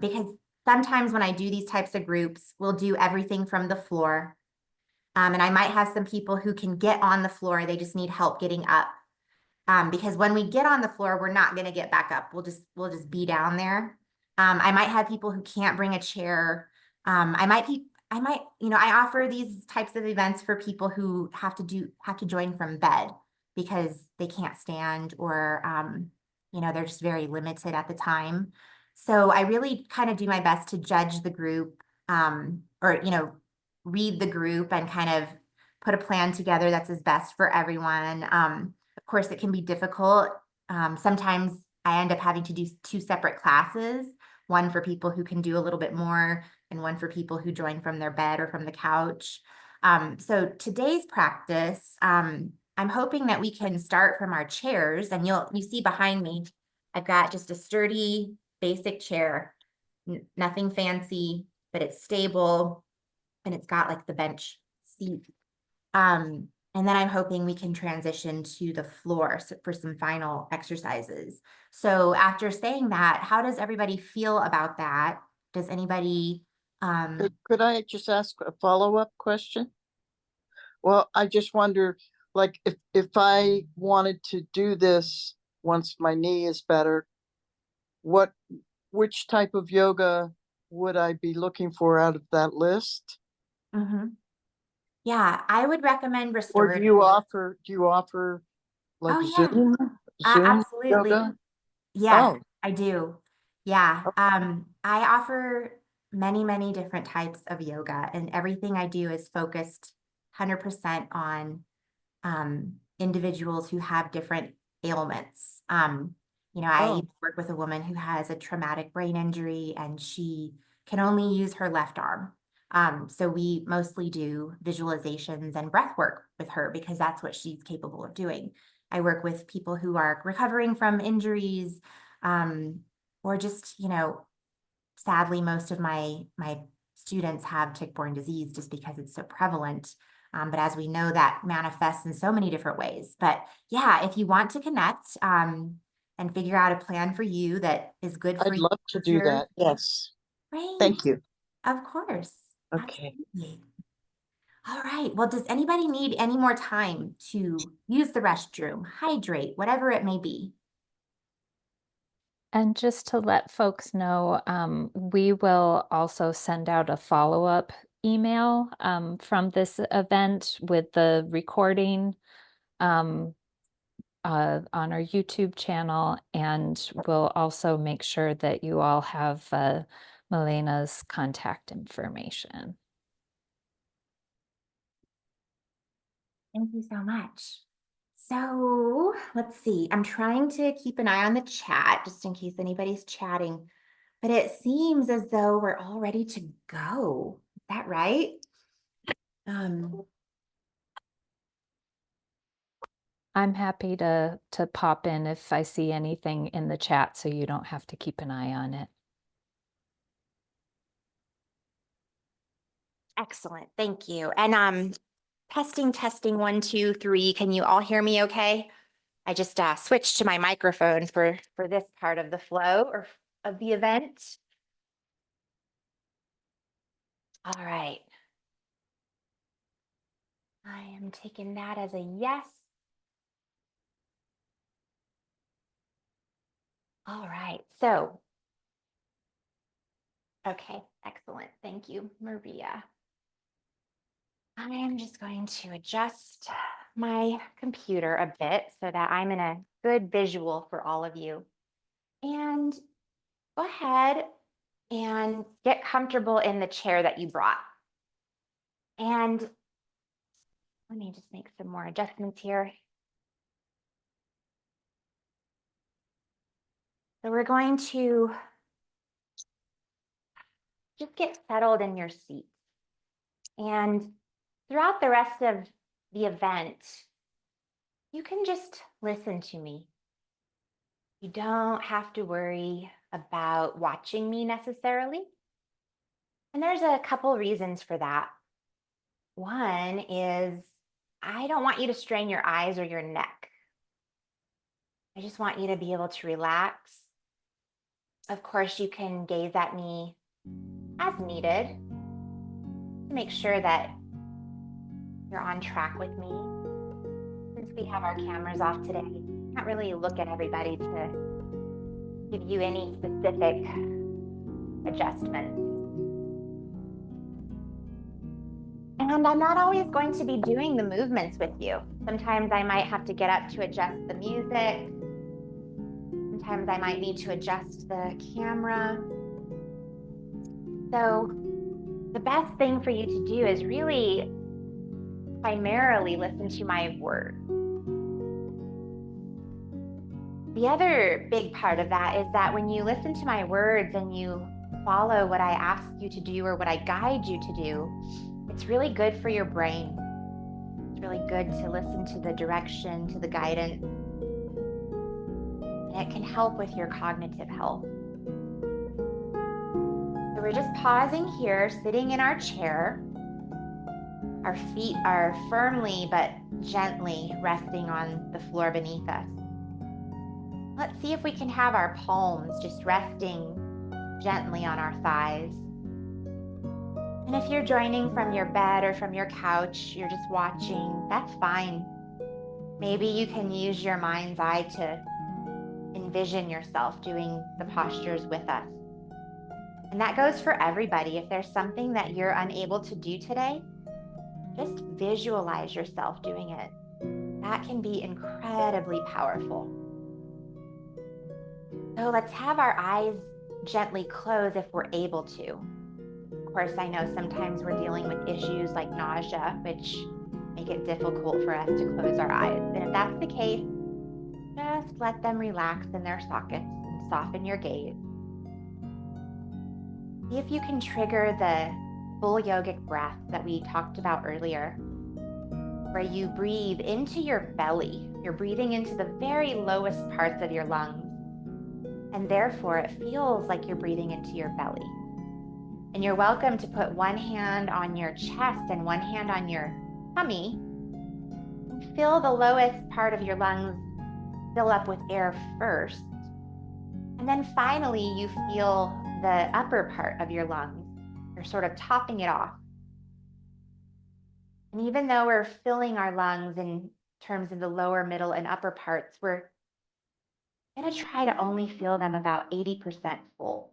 Because sometimes when I do these types of groups, we'll do everything from the floor. And I might have some people who can get on the floor, they just need help getting up. Because when we get on the floor, we're not going to get back up. We'll just be down there. I might have people who can't bring a chair. I offer these types of events for people who have to join from bed because they can't stand or, they're just very limited at the time. So I really kind of do my best to judge the group, or read the group and kind of put a plan together that's as best for everyone. Of course, it can be difficult. Sometimes I end up having to do 2 separate classes, one for people who can do a little bit more and one for people who join from their bed or from the couch. So today's practice, I'm hoping that we can start from our chairs, and you see behind me, I've got just a sturdy basic chair, nothing fancy, but it's stable and it's got like the bench seat. And then I'm hoping we can transition to the floor for some final exercises. So after saying that, how does everybody feel about that? Does anybody, Could I just ask a follow-up question? Well, I just wonder, like, if I wanted to do this once my knee is better, which type of yoga would I be looking for out of that list? yeah, I would recommend Or restorative. do you offer like Oh, yeah. Zoom Absolutely. yoga? Yes, Oh, I do. Yeah. I offer many, many different types of yoga, and everything I do is focused 100% on individuals who have different ailments. I oh, work with a woman who has a traumatic brain injury and she can only use her left arm. So we mostly do visualizations and breath work with her because that's what she's capable of doing. I work with people who are recovering from injuries, or just, sadly, most of my students have tick-borne disease just because it's so prevalent. But as we know, that manifests in so many different ways. But yeah, if you want to connect and figure out a plan for you that is good for I'd you, love to do that. Yes. great. Thank you. Of course. Okay. Absolutely. All right. Well, does anybody need any more time to use the restroom, hydrate, whatever it may be? And just to let folks know, we will also send out a follow-up email from this event with the recording on our YouTube channel, and we'll also make sure that you all have Milena's contact information. Thank you so much. So let's see. I'm trying to keep an eye on the chat just in case anybody's chatting, but it seems as though we're all ready to go. Is that right? I'm happy to pop in if I see anything in the chat so you don't have to keep an eye on it. Excellent. Thank you. And testing 1, 2, 3. Can you all hear me okay? I just switched to my microphone for this part of the flow or of the event. All right. I am taking that as a yes. All right. So, okay, excellent. Thank you, Maria. I am just going to adjust my computer a bit so that I'm in a good visual for all of you. And go ahead and get comfortable in the chair that you brought. And let me just make some more adjustments here. So we're going to just get settled in your seat. And throughout the rest of the event, you can just listen to me. You don't have to worry about watching me necessarily. And there's a couple reasons for that. One is I don't want you to strain your eyes or your neck. I just want you to be able to relax. Of course, you can gaze at me as needed to make sure that you're on track with me. Since we have our cameras off today, I can't really look at everybody to give you any specific adjustments. And I'm not always going to be doing the movements with you. Sometimes I might have to get up to adjust the music. Sometimes I might need to adjust the camera. So the best thing for you to do is really primarily listen to my words. The other big part of that is that when you listen to my words and you follow what I ask you to do or what I guide you to do, it's really good for your brain. It's really good to listen to the direction, to the guidance, and it can help with your cognitive health. So we're just pausing here, sitting in our chair. Our feet are firmly but gently resting on the floor beneath us. Let's see if we can have our palms just resting gently on our thighs. And if you're joining from your bed or from your couch, you're just watching, that's fine. Maybe you can use your mind's eye to envision yourself doing the postures with us. And that goes for everybody. If there's something that you're unable to do today, just visualize yourself doing it. That can be incredibly powerful. So let's have our eyes gently close if we're able to. Of course, I know sometimes we're dealing with issues like nausea, which make it difficult for us to close our eyes. And if that's the case, just let them relax in their sockets and soften your gaze. See if you can trigger the full yogic breath that we talked about earlier, where you breathe into your belly. You're breathing into the very lowest parts of your lungs. And therefore, it feels like you're breathing into your belly. And you're welcome to put one hand on your chest and one hand on your tummy. And feel the lowest part of your lungs fill up with air first. And then finally, you feel the upper part of your lungs. You're sort of topping it off. And even though we're filling our lungs in terms of the lower, middle, and upper parts, we're going to try to only feel them about 80% full.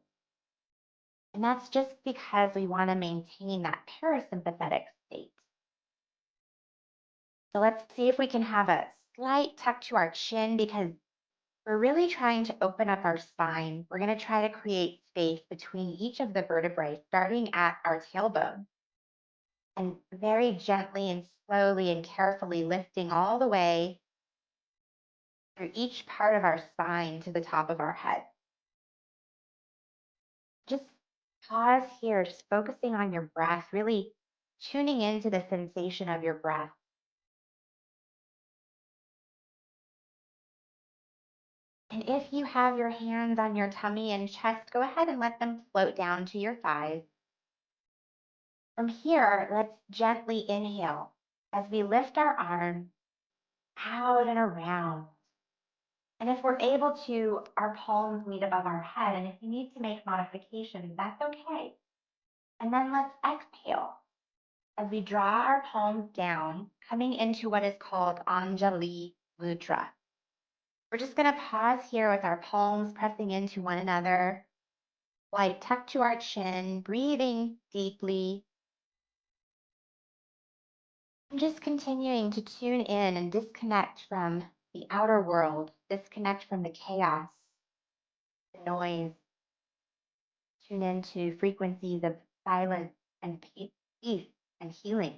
And that's just because we want to maintain that parasympathetic state. So let's see if we can have a slight tuck to our chin because we're really trying to open up our spine. We're going to try to create space between each of the vertebrae, starting at our tailbone. And very gently and slowly and carefully lifting all the way through each part of our spine to the top of our head. Just pause here, just focusing on your breath, really tuning into the sensation of your breath. And if you have your hands on your tummy and chest, go ahead and let them float down to your thighs. From here, let's gently inhale as we lift our arms out and around. And if we're able to, our palms meet above our head. And if you need to make modifications, that's okay. And then let's exhale as we draw our palms down, coming into what is called Anjali Mudra. We're just going to pause here with our palms pressing into one another, light tucked to our chin, breathing deeply. And just continuing to tune in and disconnect from the outer world, disconnect from the chaos, the noise, tune into frequencies of silence and peace and healing.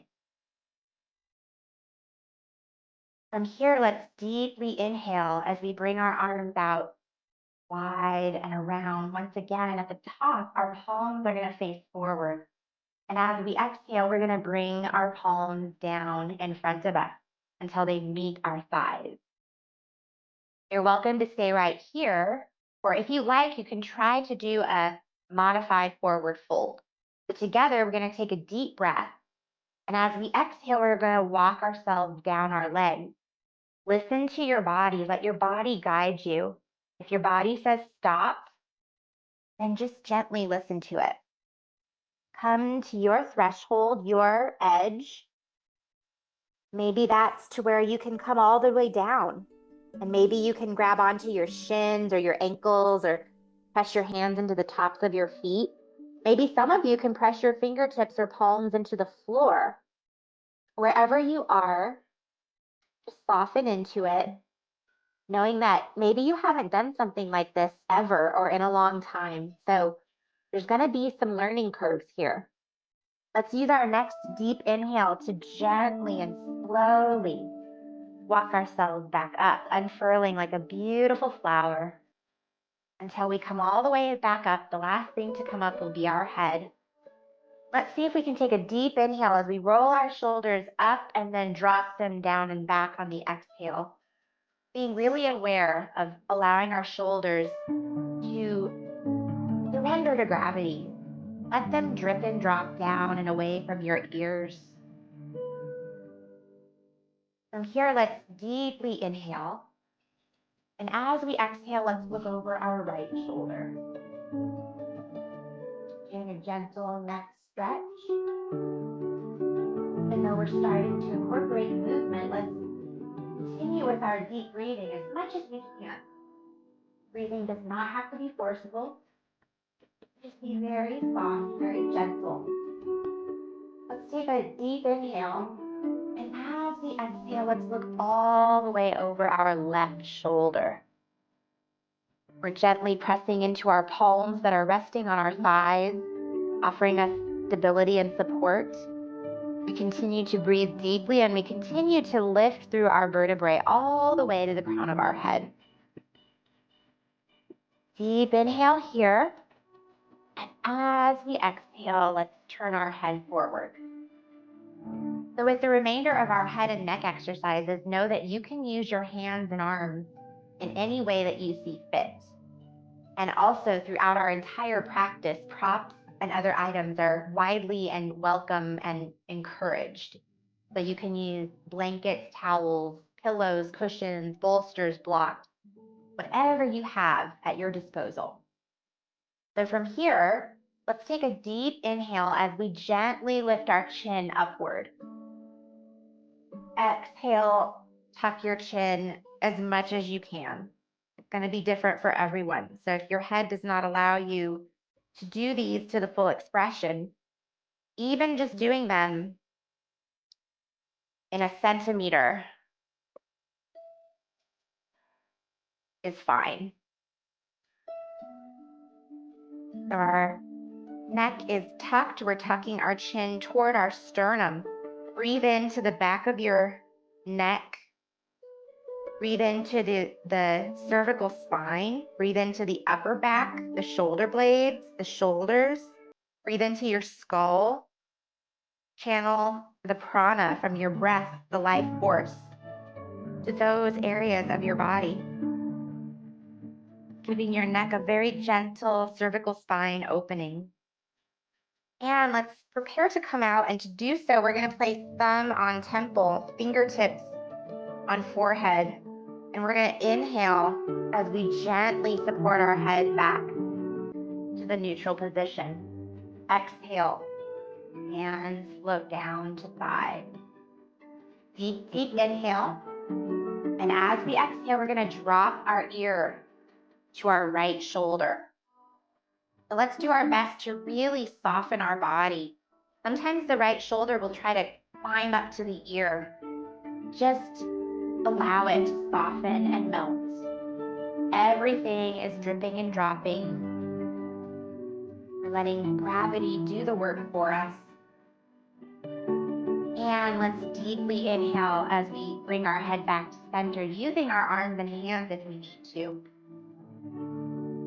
From here, let's deeply inhale as we bring our arms out wide and around. Once again, at the top, our palms are going to face forward. And as we exhale, we're going to bring our palms down in front of us until they meet our thighs. You're welcome to stay right here, or if you like, you can try to do a modified forward fold. But together, we're going to take a deep breath. And as we exhale, we're going to walk ourselves down our legs. Listen to your body. Let your body guide you. If your body says stop, then just gently listen to it. Come to your threshold, your edge. Maybe that's to where you can come all the way down. And maybe you can grab onto your shins or your ankles or press your hands into the tops of your feet. Maybe some of you can press your fingertips or palms into the floor. Wherever you are, just soften into it, knowing that maybe you haven't done something like this ever or in a long time. So there's going to be some learning curves here. Let's use our next deep inhale to gently and slowly walk ourselves back up, unfurling like a beautiful flower until we come all the way back up. The last thing to come up will be our head. Let's see if we can take a deep inhale as we roll our shoulders up and then drop them down and back on the exhale. Being really aware of allowing our shoulders to surrender to gravity. Let them drip and drop down and away from your ears. From here, let's deeply inhale. And as we exhale, let's look over our right shoulder. Doing a gentle neck stretch. And though we're starting to incorporate movement, let's continue with our deep breathing as much as we can. Breathing does not have to be forceful. Just be very soft, very gentle. Let's take a deep inhale. And as we exhale, let's look all the way over our left shoulder. We're gently pressing into our palms that are resting on our thighs, offering us stability and support. We continue to breathe deeply and we continue to lift through our vertebrae all the way to the crown of our head. Deep inhale here. And as we exhale, let's turn our head forward. So with the remainder of our head and neck exercises, know that you can use your hands and arms in any way that you see fit. And also throughout our entire practice, props and other items are widely and welcome and encouraged. So you can use blankets, towels, pillows, cushions, bolsters, blocks, whatever you have at your disposal. So from here, let's take a deep inhale as we gently lift our chin upward. Exhale, tuck your chin as much as you can. It's going to be different for everyone. So if your head does not allow you to do these to the full expression, even just doing them in a centimeter is fine. So our neck is tucked. We're tucking our chin toward our sternum. Breathe into the back of your neck. Breathe into the cervical spine. Breathe into the upper back, the shoulder blades, the shoulders. Breathe into your skull. Channel the prana from your breath, the life force, to those areas of your body. Giving your neck a very gentle cervical spine opening. And let's prepare to come out, and to do so, we're going to place thumb on temple, fingertips on forehead, and we're going to inhale as we gently support our head back to the neutral position. Exhale, hands float down to thigh. Deep, deep inhale. And as we exhale, we're going to drop our ear to our right shoulder. So let's do our best to really soften our body. Sometimes the right shoulder will try to climb up to the ear. Just allow it to soften and melt. Everything is dripping and dropping. We're letting gravity do the work for us. And let's deeply inhale as we bring our head back to center, using our arms and hands if we need to.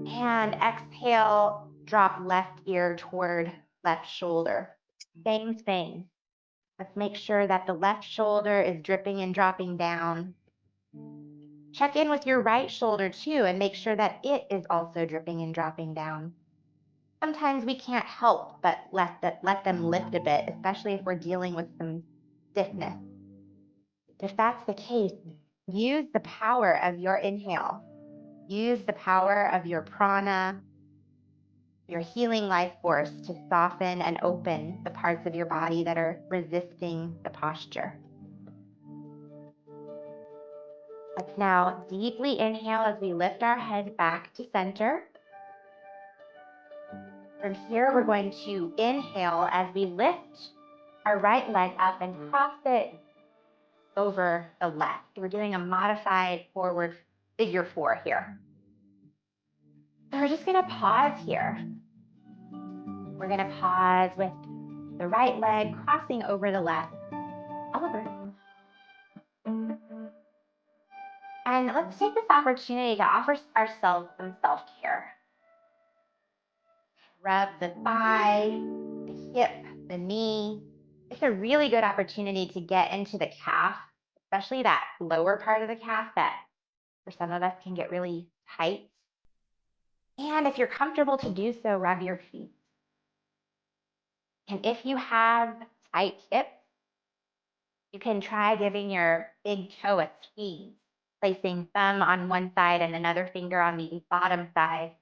And exhale, drop left ear toward left shoulder. Same thing. Let's make sure that the left shoulder is dripping and dropping down. Check in with your right shoulder too and make sure that it is also dripping and dropping down. Sometimes we can't help but let them lift a bit, especially if we're dealing with some stiffness. If that's the case, use the power of your inhale. Use the power of your prana, your healing life force, to soften and open the parts of your body that are resisting the posture. Let's now deeply inhale as we lift our head back to center. From here, we're going to inhale as we lift our right leg up and cross it over the left. We're doing a modified forward figure 4 here. So we're just going to pause here. We're going to pause with the right leg crossing over the left. Over. And let's take this opportunity to offer ourselves some self-care. Rub the thigh, the hip, the knee. It's a really good opportunity to get into the calf, especially that lower part of the calf that for some of us can get really tight. And if you're comfortable to do so, rub your feet. And if you have tight hips, you can try giving your big toe a squeeze, placing thumb on one side and another finger on the bottom side.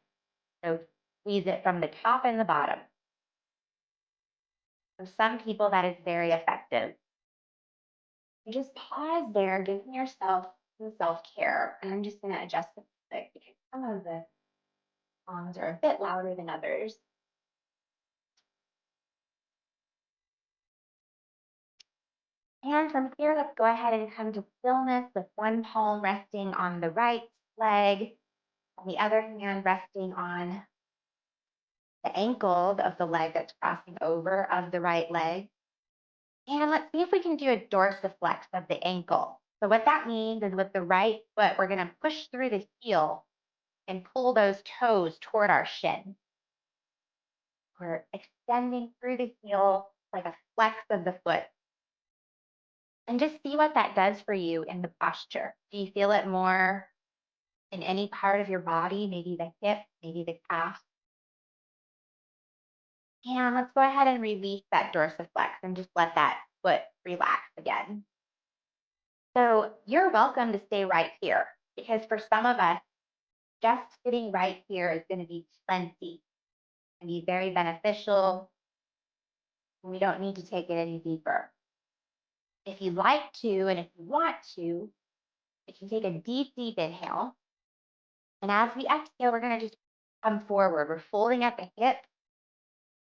So squeeze it from the top and the bottom. For some people, that is very effective. You just pause there, giving yourself some self-care. And I'm just going to adjust the music because some of the songs are a bit louder than others. And from here, let's go ahead and come to stillness with one palm resting on the right leg, and the other hand resting on the ankle of the leg that's crossing over of the right leg. And let's see if we can do a dorsiflex of the ankle. So what that means is with the right foot, we're going to push through the heel and pull those toes toward our shin. We're extending through the heel like a flex of the foot. And just see what that does for you in the posture. Do you feel it more in any part of your body? Maybe the hip, maybe the calf. And let's go ahead and release that dorsiflex and just let that foot relax again. So you're welcome to stay right here because for some of us, just sitting right here is going to be plenty and be very beneficial. We don't need to take it any deeper. If you'd like to, and if you want to, you can take a deep, deep inhale. And as we exhale, we're going to just come forward. We're folding at the hip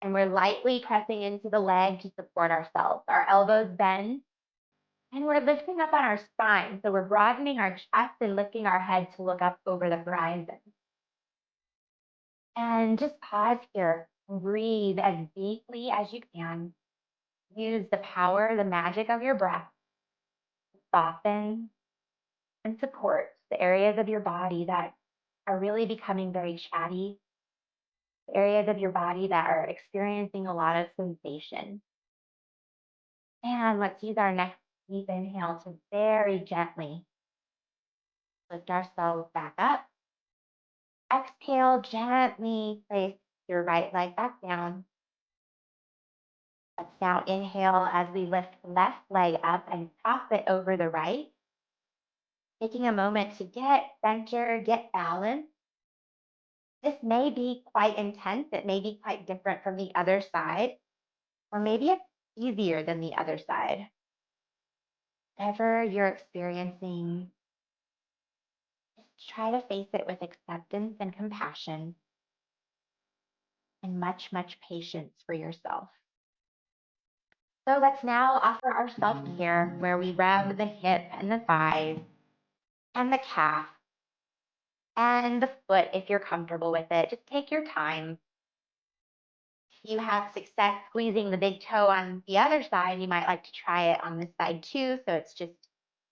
and we're lightly pressing into the leg to support ourselves. Our elbows bend and we're lifting up on our spine. So we're broadening our chest and lifting our head to look up over the horizon. And just pause here and breathe as deeply as you can. Use the power, the magic of your breath to soften and support the areas of your body that are really becoming very chatty, the areas of your body that are experiencing a lot of sensation. And let's use our next deep inhale to very gently lift ourselves back up. Exhale, gently place your right leg back down. Let's now inhale as we lift the left leg up and cross it over the right. Taking a moment to get centered, get balanced. This may be quite intense. It may be quite different from the other side, or maybe it's easier than the other side. Whatever you're experiencing, just try to face it with acceptance and compassion and much, much patience for yourself. So let's now offer our self-care where we rub the hip and the thighs and the calf and the foot if you're comfortable with it. Just take your time. If you have success squeezing the big toe on the other side, you might like to try it on this side too. So it's just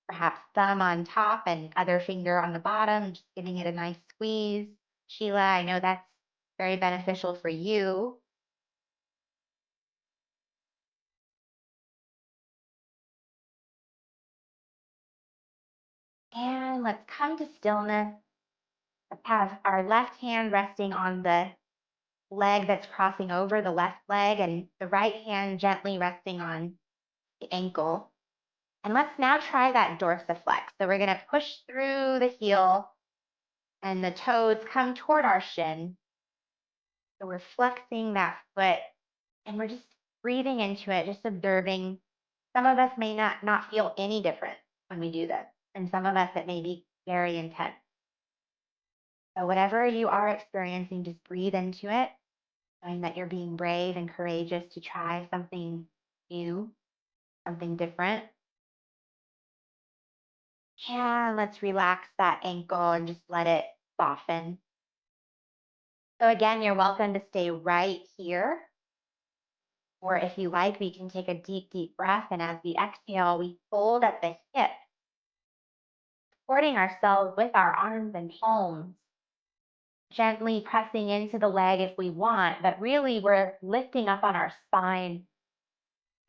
perhaps thumb on top and other finger on the bottom, just giving it a nice squeeze. Sheila, I know that's very beneficial for you. And let's come to stillness. Let's have our left hand resting on the leg that's crossing over the left leg and the right hand gently resting on the ankle. And let's now try that dorsiflex. So we're going to push through the heel and the toes come toward our shin. So we're flexing that foot and we're just breathing into it, just observing. Some of us may not feel any different when we do this. And some of us, it may be very intense. So whatever you are experiencing, just breathe into it, knowing that you're being brave and courageous to try something new, something different. Yeah, let's relax that ankle and just let it soften. So again, you're welcome to stay right here. Or if you like, we can take a deep, deep breath. And as we exhale, we fold at the hip, supporting ourselves with our arms and palms, gently pressing into the leg if we want, but really we're lifting up on our spine.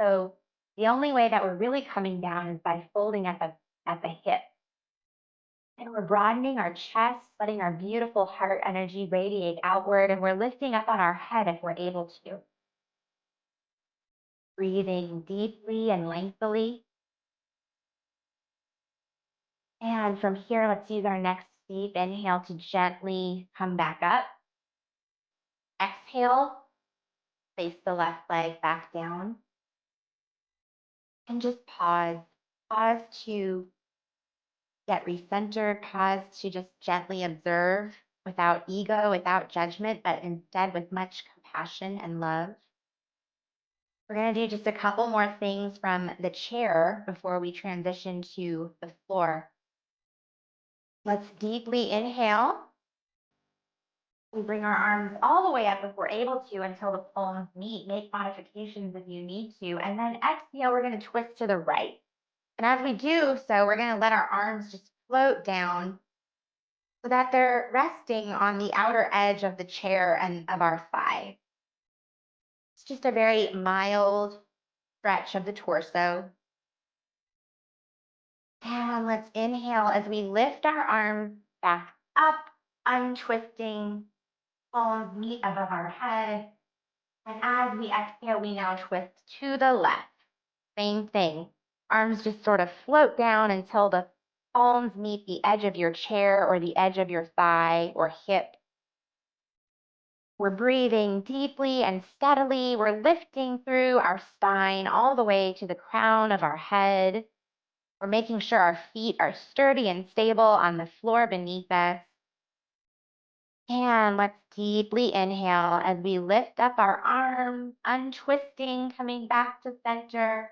So the only way that we're really coming down is by folding at the hip. And we're broadening our chest, letting our beautiful heart energy radiate outward, and we're lifting up on our head if we're able to. Breathing deeply and lengthily. And from here, let's use our next deep inhale to gently come back up. Exhale, place the left leg back down. And just pause. Pause to get recentered. Pause to just gently observe without ego, without judgment, but instead with much compassion and love. We're going to do just a couple more things from the chair before we transition to the floor. Let's deeply inhale. We bring our arms all the way up if we're able to until the palms meet. Make modifications if you need to. And then exhale, we're going to twist to the right. And as we do so, we're going to let our arms just float down so that they're resting on the outer edge of the chair and of our thigh. It's just a very mild stretch of the torso. And let's inhale as we lift our arms back up, untwisting, palms meet above our head. And as we exhale, we now twist to the left. Same thing. Arms just sort of float down until the palms meet the edge of your chair or the edge of your thigh or hip. We're breathing deeply and steadily. We're lifting through our spine all the way to the crown of our head. We're making sure our feet are sturdy and stable on the floor beneath us. And let's deeply inhale as we lift up our arms, untwisting, coming back to center.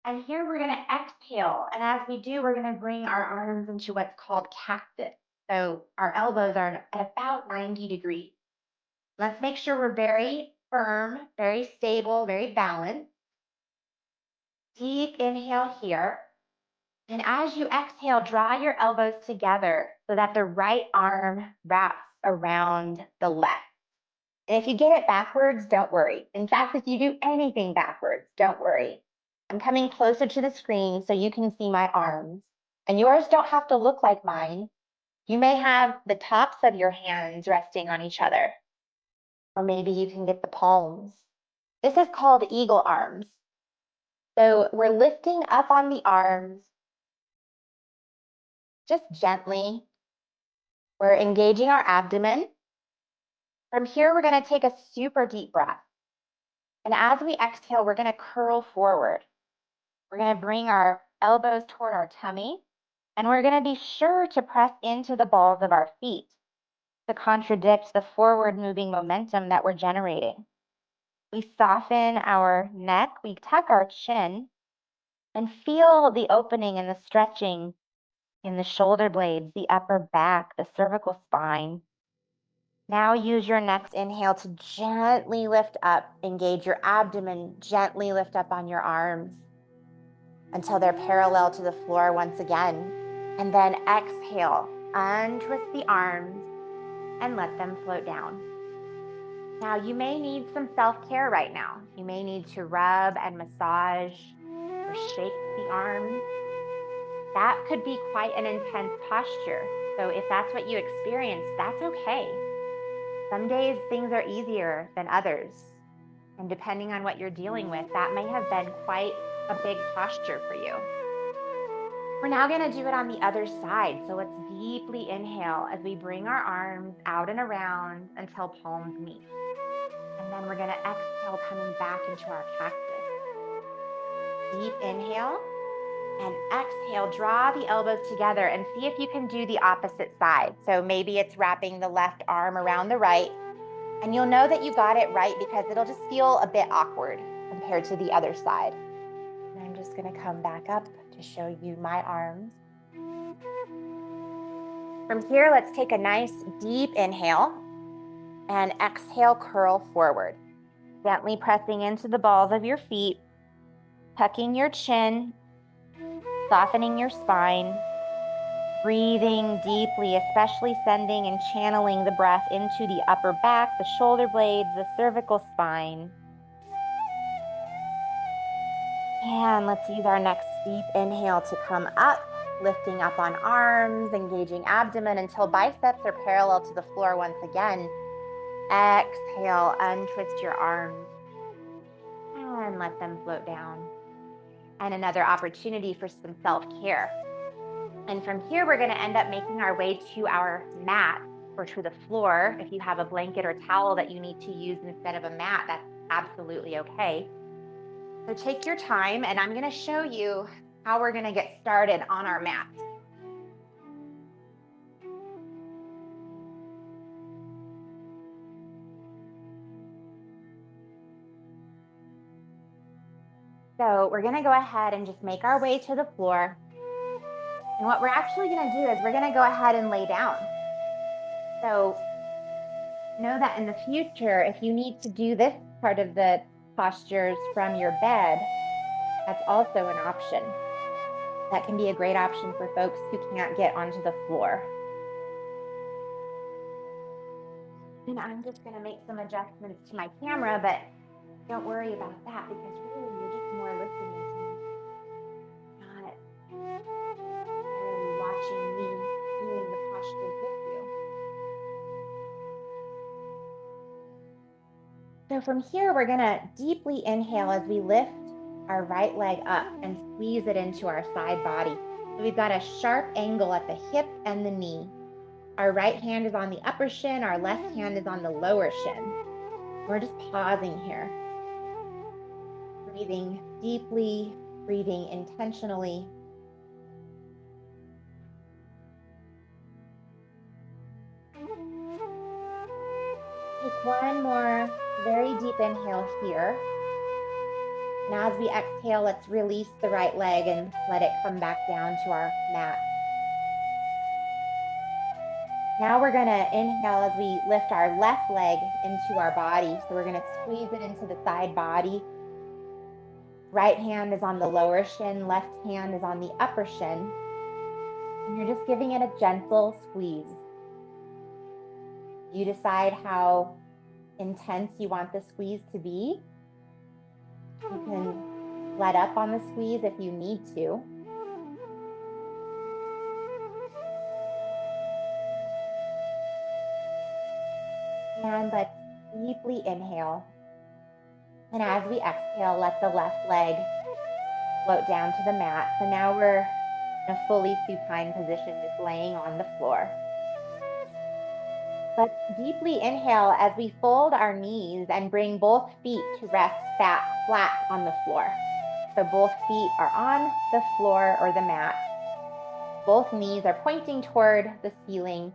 And here we're going to exhale. And as we do, we're going to bring our arms into what's called cactus. So our elbows are at about 90 degrees. Let's make sure we're very firm, very stable, very balanced. Deep inhale here. And as you exhale, draw your elbows together so that the right arm wraps around the left. And if you get it backwards, don't worry. In fact, if you do anything backwards, don't worry. I'm coming closer to the screen so you can see my arms. And yours don't have to look like mine. You may have the tops of your hands resting on each other. Or maybe you can get the palms. This is called eagle arms. So we're lifting up on the arms just gently. We're engaging our abdomen. From here, we're going to take a super deep breath. And as we exhale, we're going to curl forward. We're going to bring our elbows toward our tummy. And we're going to be sure to press into the balls of our feet to contradict the forward moving momentum that we're generating. We soften our neck, we tuck our chin, and feel the opening and the stretching in the shoulder blades, the upper back, the cervical spine. Now use your next inhale to gently lift up, engage your abdomen, gently lift up on your arms until they're parallel to the floor once again. And then exhale, untwist the arms and let them float down. Now you may need some self-care right now. You may need to rub and massage or shake the arms. That could be quite an intense posture. So if that's what you experience, that's okay. Some days things are easier than others. And depending on what you're dealing with, that may have been quite a big posture for you. We're now going to do it on the other side. So let's deeply inhale as we bring our arms out and around until palms meet. And then we're going to exhale, coming back into our cactus. Deep inhale and exhale. Draw the elbows together and see if you can do the opposite side. So maybe it's wrapping the left arm around the right. And you'll know that you got it right because it'll just feel a bit awkward compared to the other side. And I'm just going to come back up to show you my arms. From here, let's take a nice deep inhale and exhale, curl forward. Gently pressing into the balls of your feet, tucking your chin, softening your spine, breathing deeply, especially sending and channeling the breath into the upper back, the shoulder blades, the cervical spine. And let's use our next deep inhale to come up, lifting up on arms, engaging abdomen until biceps are parallel to the floor once again. Exhale, untwist your arms and let them float down. And another opportunity for some self-care. And from here, we're going to end up making our way to our mat or to the floor. If you have a blanket or towel that you need to use instead of a mat, that's absolutely okay. So take your time, and I'm going to show you how we're going to get started on our mat. So we're going to go ahead and just make our way to the floor. And what we're actually going to do is we're going to go ahead and lay down. So know that in the future, if you need to do this part of the postures from your bed, that's also an option. That can be a great option for folks who can't get onto the floor. And I'm just going to make some adjustments to my camera, but don't worry about that because really you're just more listening to me, not necessarily watching me doing the postures with you. So from here, we're going to deeply inhale as we lift our right leg up and squeeze it into our side body. So we've got a sharp angle at the hip and the knee. Our right hand is on the upper shin, our left hand is on the lower shin. We're just pausing here. Breathing deeply, breathing intentionally. Take one more very deep inhale here. And as we exhale, let's release the right leg and let it come back down to our mat. Now we're going to inhale as we lift our left leg into our body. So we're going to squeeze it into the side body. Right hand is on the lower shin, left hand is on the upper shin. And you're just giving it a gentle squeeze. You decide how intense you want the squeeze to be. You can let up on the squeeze if you need to. And let's deeply inhale. And as we exhale, let the left leg float down to the mat. So now we're in a fully supine position, just laying on the floor. Let's deeply inhale as we fold our knees and bring both feet to rest flat on the floor. So both feet are on the floor or the mat. Both knees are pointing toward the ceiling.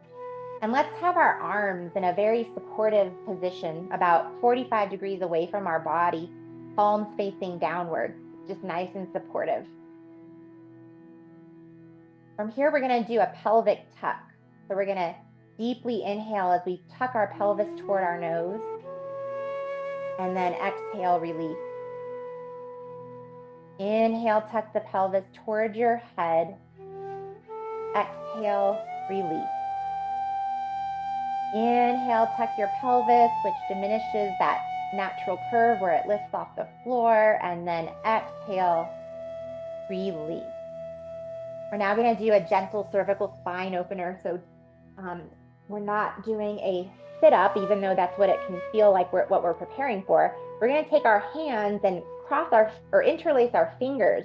And let's have our arms in a very supportive position, about 45 degrees away from our body, palms facing downward, just nice and supportive. From here, we're going to do a pelvic tuck. So we're going to deeply inhale as we tuck our pelvis toward our nose, and then exhale, release. Inhale, tuck the pelvis toward your head. Exhale, release. Inhale, tuck your pelvis, which diminishes that natural curve where it lifts off the floor, and then exhale, release. We're now going to do a gentle cervical spine opener. So we're not doing a sit-up, even though that's what it can feel like what we're preparing for. We're going to take our hands and interlace our fingers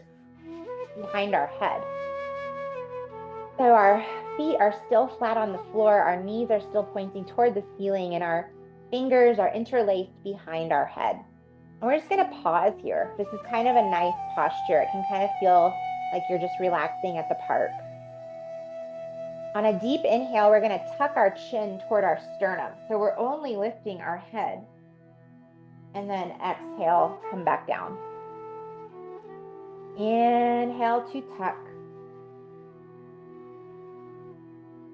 behind our head. So our feet are still flat on the floor, our knees are still pointing toward the ceiling, and our fingers are interlaced behind our head. And we're just going to pause here. This is kind of a nice posture. It can kind of feel like you're just relaxing at the park. On a deep inhale, we're going to tuck our chin toward our sternum. So we're only lifting our head. And then exhale, come back down. Inhale to tuck.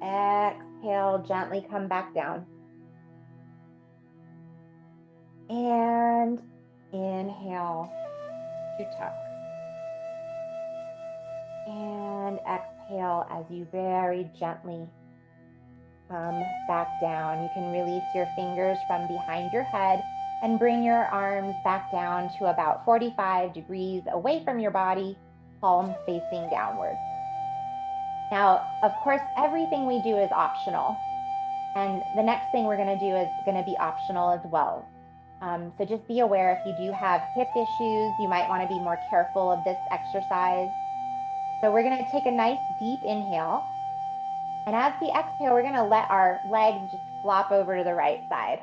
Exhale, gently come back down. And inhale to tuck. And exhale as you very gently come back down. You can release your fingers from behind your head and bring your arms back down to about 45 degrees away from your body, palms facing downward. Now, of course, everything we do is optional. And the next thing we're going to do is going to be optional as well. So just be aware if you do have hip issues, you might want to be more careful of this exercise. So we're going to take a nice deep inhale. And as we exhale, we're going to let our legs just flop over to the right side.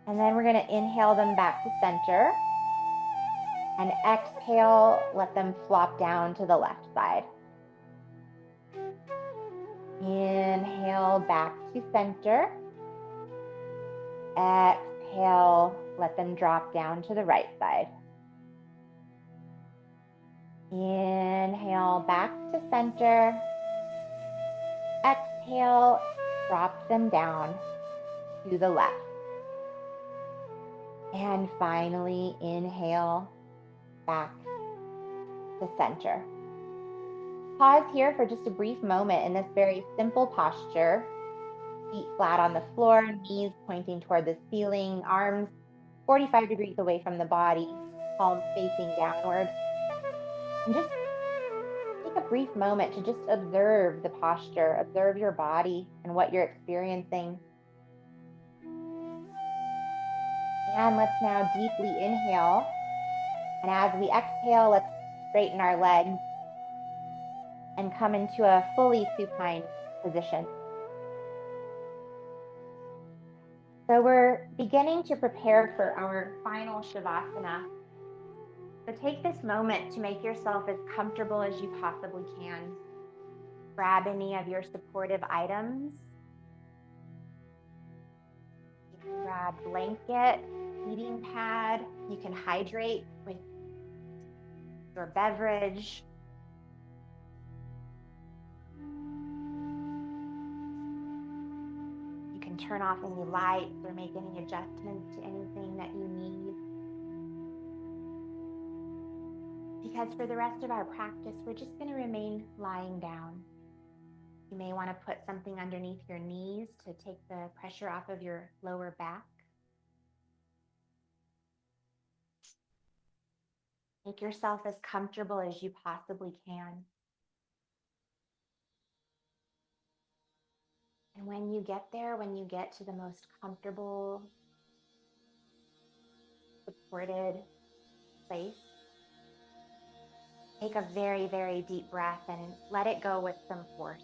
And then we're going to inhale them back to center. And exhale, let them flop down to the left side. Inhale back to center. Exhale, let them drop down to the right side. Inhale back to center. Exhale, drop them down to the left. And finally, inhale back to center. Pause here for just a brief moment in this very simple posture. Feet flat on the floor, knees pointing toward the ceiling, arms 45 degrees away from the body, palms facing downward. And just take a brief moment to just observe the posture, observe your body and what you're experiencing. And let's now deeply inhale. And as we exhale, let's straighten our legs and come into a fully supine position. So we're beginning to prepare for our final Shavasana. So take this moment to make yourself as comfortable as you possibly can. Grab any of your supportive items. You can grab blanket, heating pad. You can hydrate with your beverage. You can turn off any lights or make any adjustments to anything that you need. Because for the rest of our practice, we're just going to remain lying down. You may want to put something underneath your knees to take the pressure off of your lower back. Make yourself as comfortable as you possibly can. And when you get there, when you get to the most comfortable, supported place, take a very, very deep breath and let it go with some force.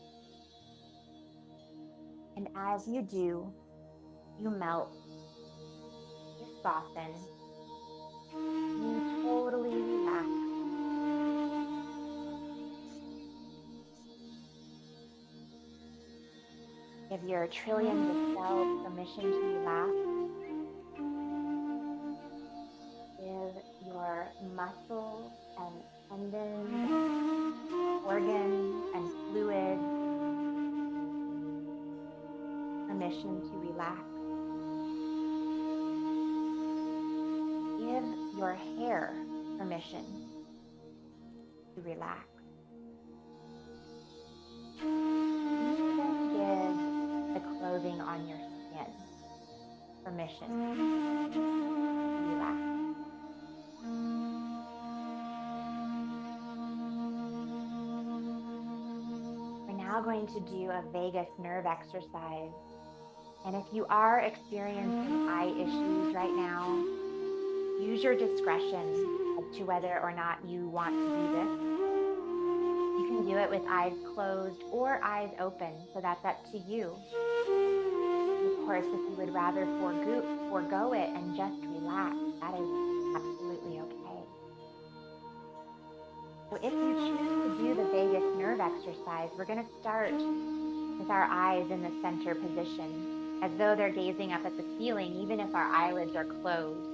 And as you do, you melt, you soften, you totally relax. Give your trillions of cells permission to relax. Give your muscles and tendons, organs and fluids permission to relax. Give your hair permission to relax. Even give the clothing on your skin permission to relax. We're now going to do a vagus nerve exercise. And if you are experiencing eye issues right now, use your discretion as to whether or not you want to do this. You can do it with eyes closed or eyes open, so that's up to you. Of course, if you would rather forego it and just relax, that is absolutely okay. So if you choose to do the vagus nerve exercise, we're going to start with our eyes in the center position, as though they're gazing up at the ceiling, even if our eyelids are closed.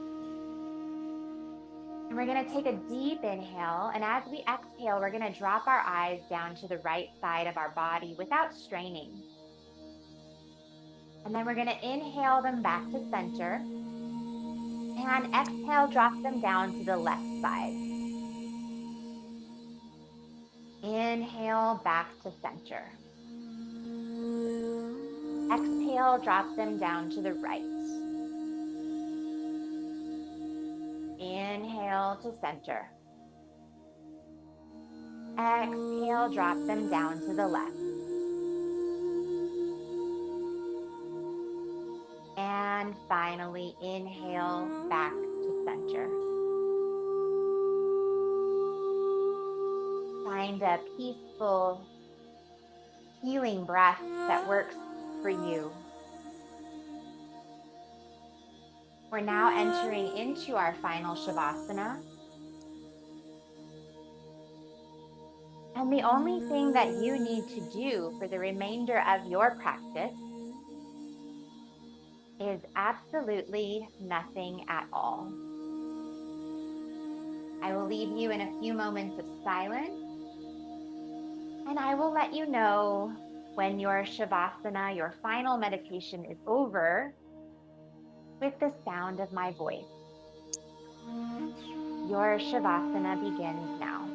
And we're going to take a deep inhale, and as we exhale, we're going to drop our eyes down to the right side of our body without straining. And then we're going to inhale them back to center. And exhale, drop them down to the left side. Inhale, back to center. Exhale, drop them down to the right. Inhale to center. Exhale, drop them down to the left. And finally, inhale back to center. Find a peaceful, healing breath that works for you. We're now entering into our final Shavasana. And the only thing that you need to do for the remainder of your practice is absolutely nothing at all. I will leave you in a few moments of silence, and I will let you know when your Shavasana, your final meditation, is over with the sound of my voice. Your Shavasana begins now.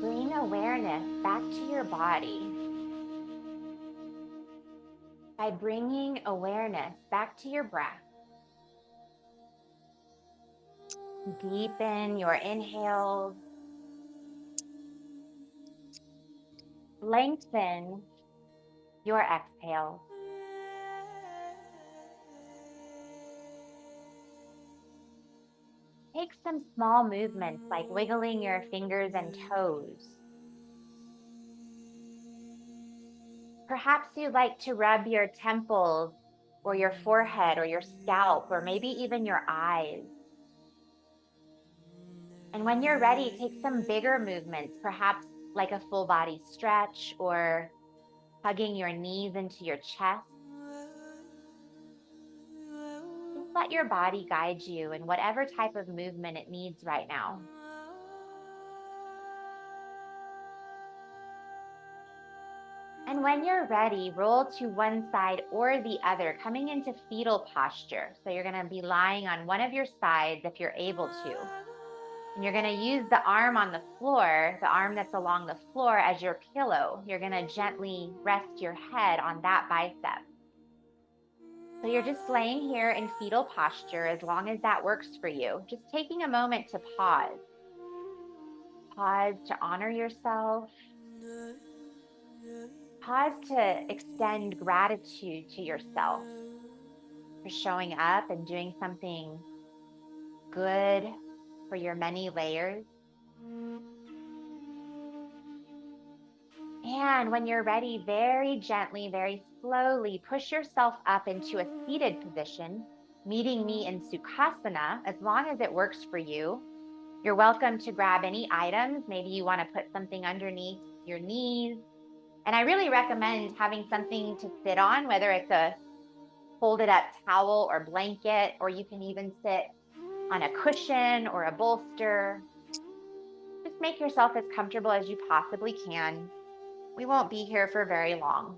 Bring awareness back to your body by bringing awareness back to your breath. Deepen your inhales. Lengthen your exhales. Take some small movements like wiggling your fingers and toes. Perhaps you'd like to rub your temples or your forehead or your scalp or maybe even your eyes. And when you're ready, take some bigger movements, perhaps like a full body stretch or hugging your knees into your chest. Just let your body guide you in whatever type of movement it needs right now. And when you're ready, roll to one side or the other, coming into fetal posture. So you're going to be lying on one of your sides if you're able to. And you're going to use the arm on the floor, the arm that's along the floor, as your pillow. You're going to gently rest your head on that bicep. So you're just laying here in fetal posture as long as that works for you. Just taking a moment to pause. Pause to honor yourself. Pause to extend gratitude to yourself for showing up and doing something good for your many layers. And when you're ready, very gently, very slowly, push yourself up into a seated position, meeting me in Sukhasana, as long as it works for you. You're welcome to grab any items. Maybe you want to put something underneath your knees. And I really recommend having something to sit on, whether it's a folded up towel or blanket, or you can even sit on a cushion or a bolster. Just make yourself as comfortable as you possibly can. We won't be here for very long.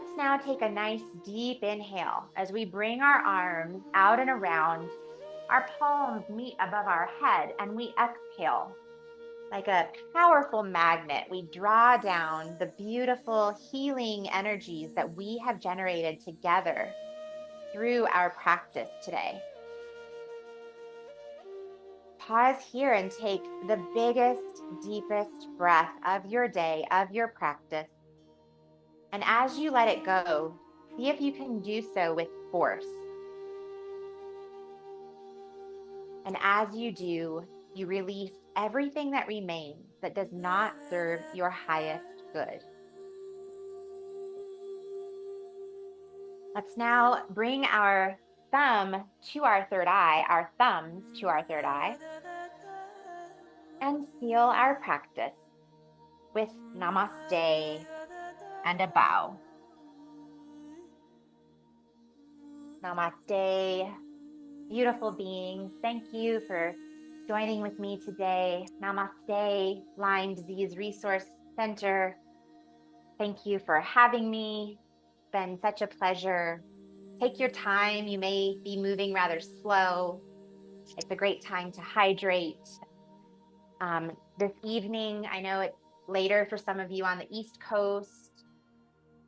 Let's now take a nice deep inhale as we bring our arms out and around. Our palms meet above our head and we exhale. Like a powerful magnet, we draw down the beautiful healing energies that we have generated together through our practice today. Pause here and take the biggest, deepest breath of your day, of your practice. And as you let it go, see if you can do so with force. And as you do, you release everything that remains that does not serve your highest good. Let's now bring our thumb to our third eye, our thumbs to our third eye, and seal our practice with namaste and a bow. Namaste, beautiful beings. Thank you for joining with me today. Namaste, Lyme Disease Resource Center. Thank you for having me. It's been such a pleasure. Take your time. You may be moving rather slow. It's a great time to hydrate. This evening, I know it's later for some of you on the East Coast.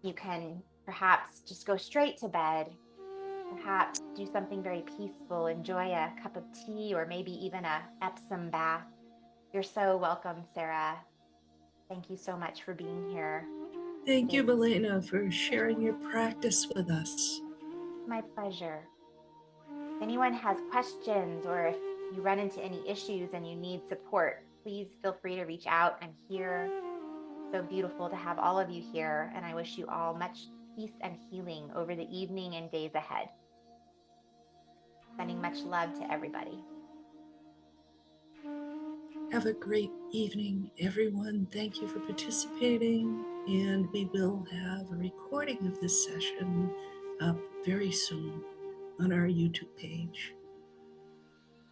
You can perhaps just go straight to bed. Perhaps do something very peaceful. Enjoy a cup of tea or maybe even a Epsom bath. You're so welcome, Sarah. Thank you so much for being here. Thank you, Milena, for sharing your practice with us. My pleasure. If anyone has questions or if you run into any issues and you need support, please feel free to reach out. I'm here. So beautiful to have all of you here, and I wish you all much peace and healing over the evening and days ahead. Sending much love to everybody. Have a great evening, everyone. Thank you for participating, and we will have a recording of this session up very soon on our YouTube page.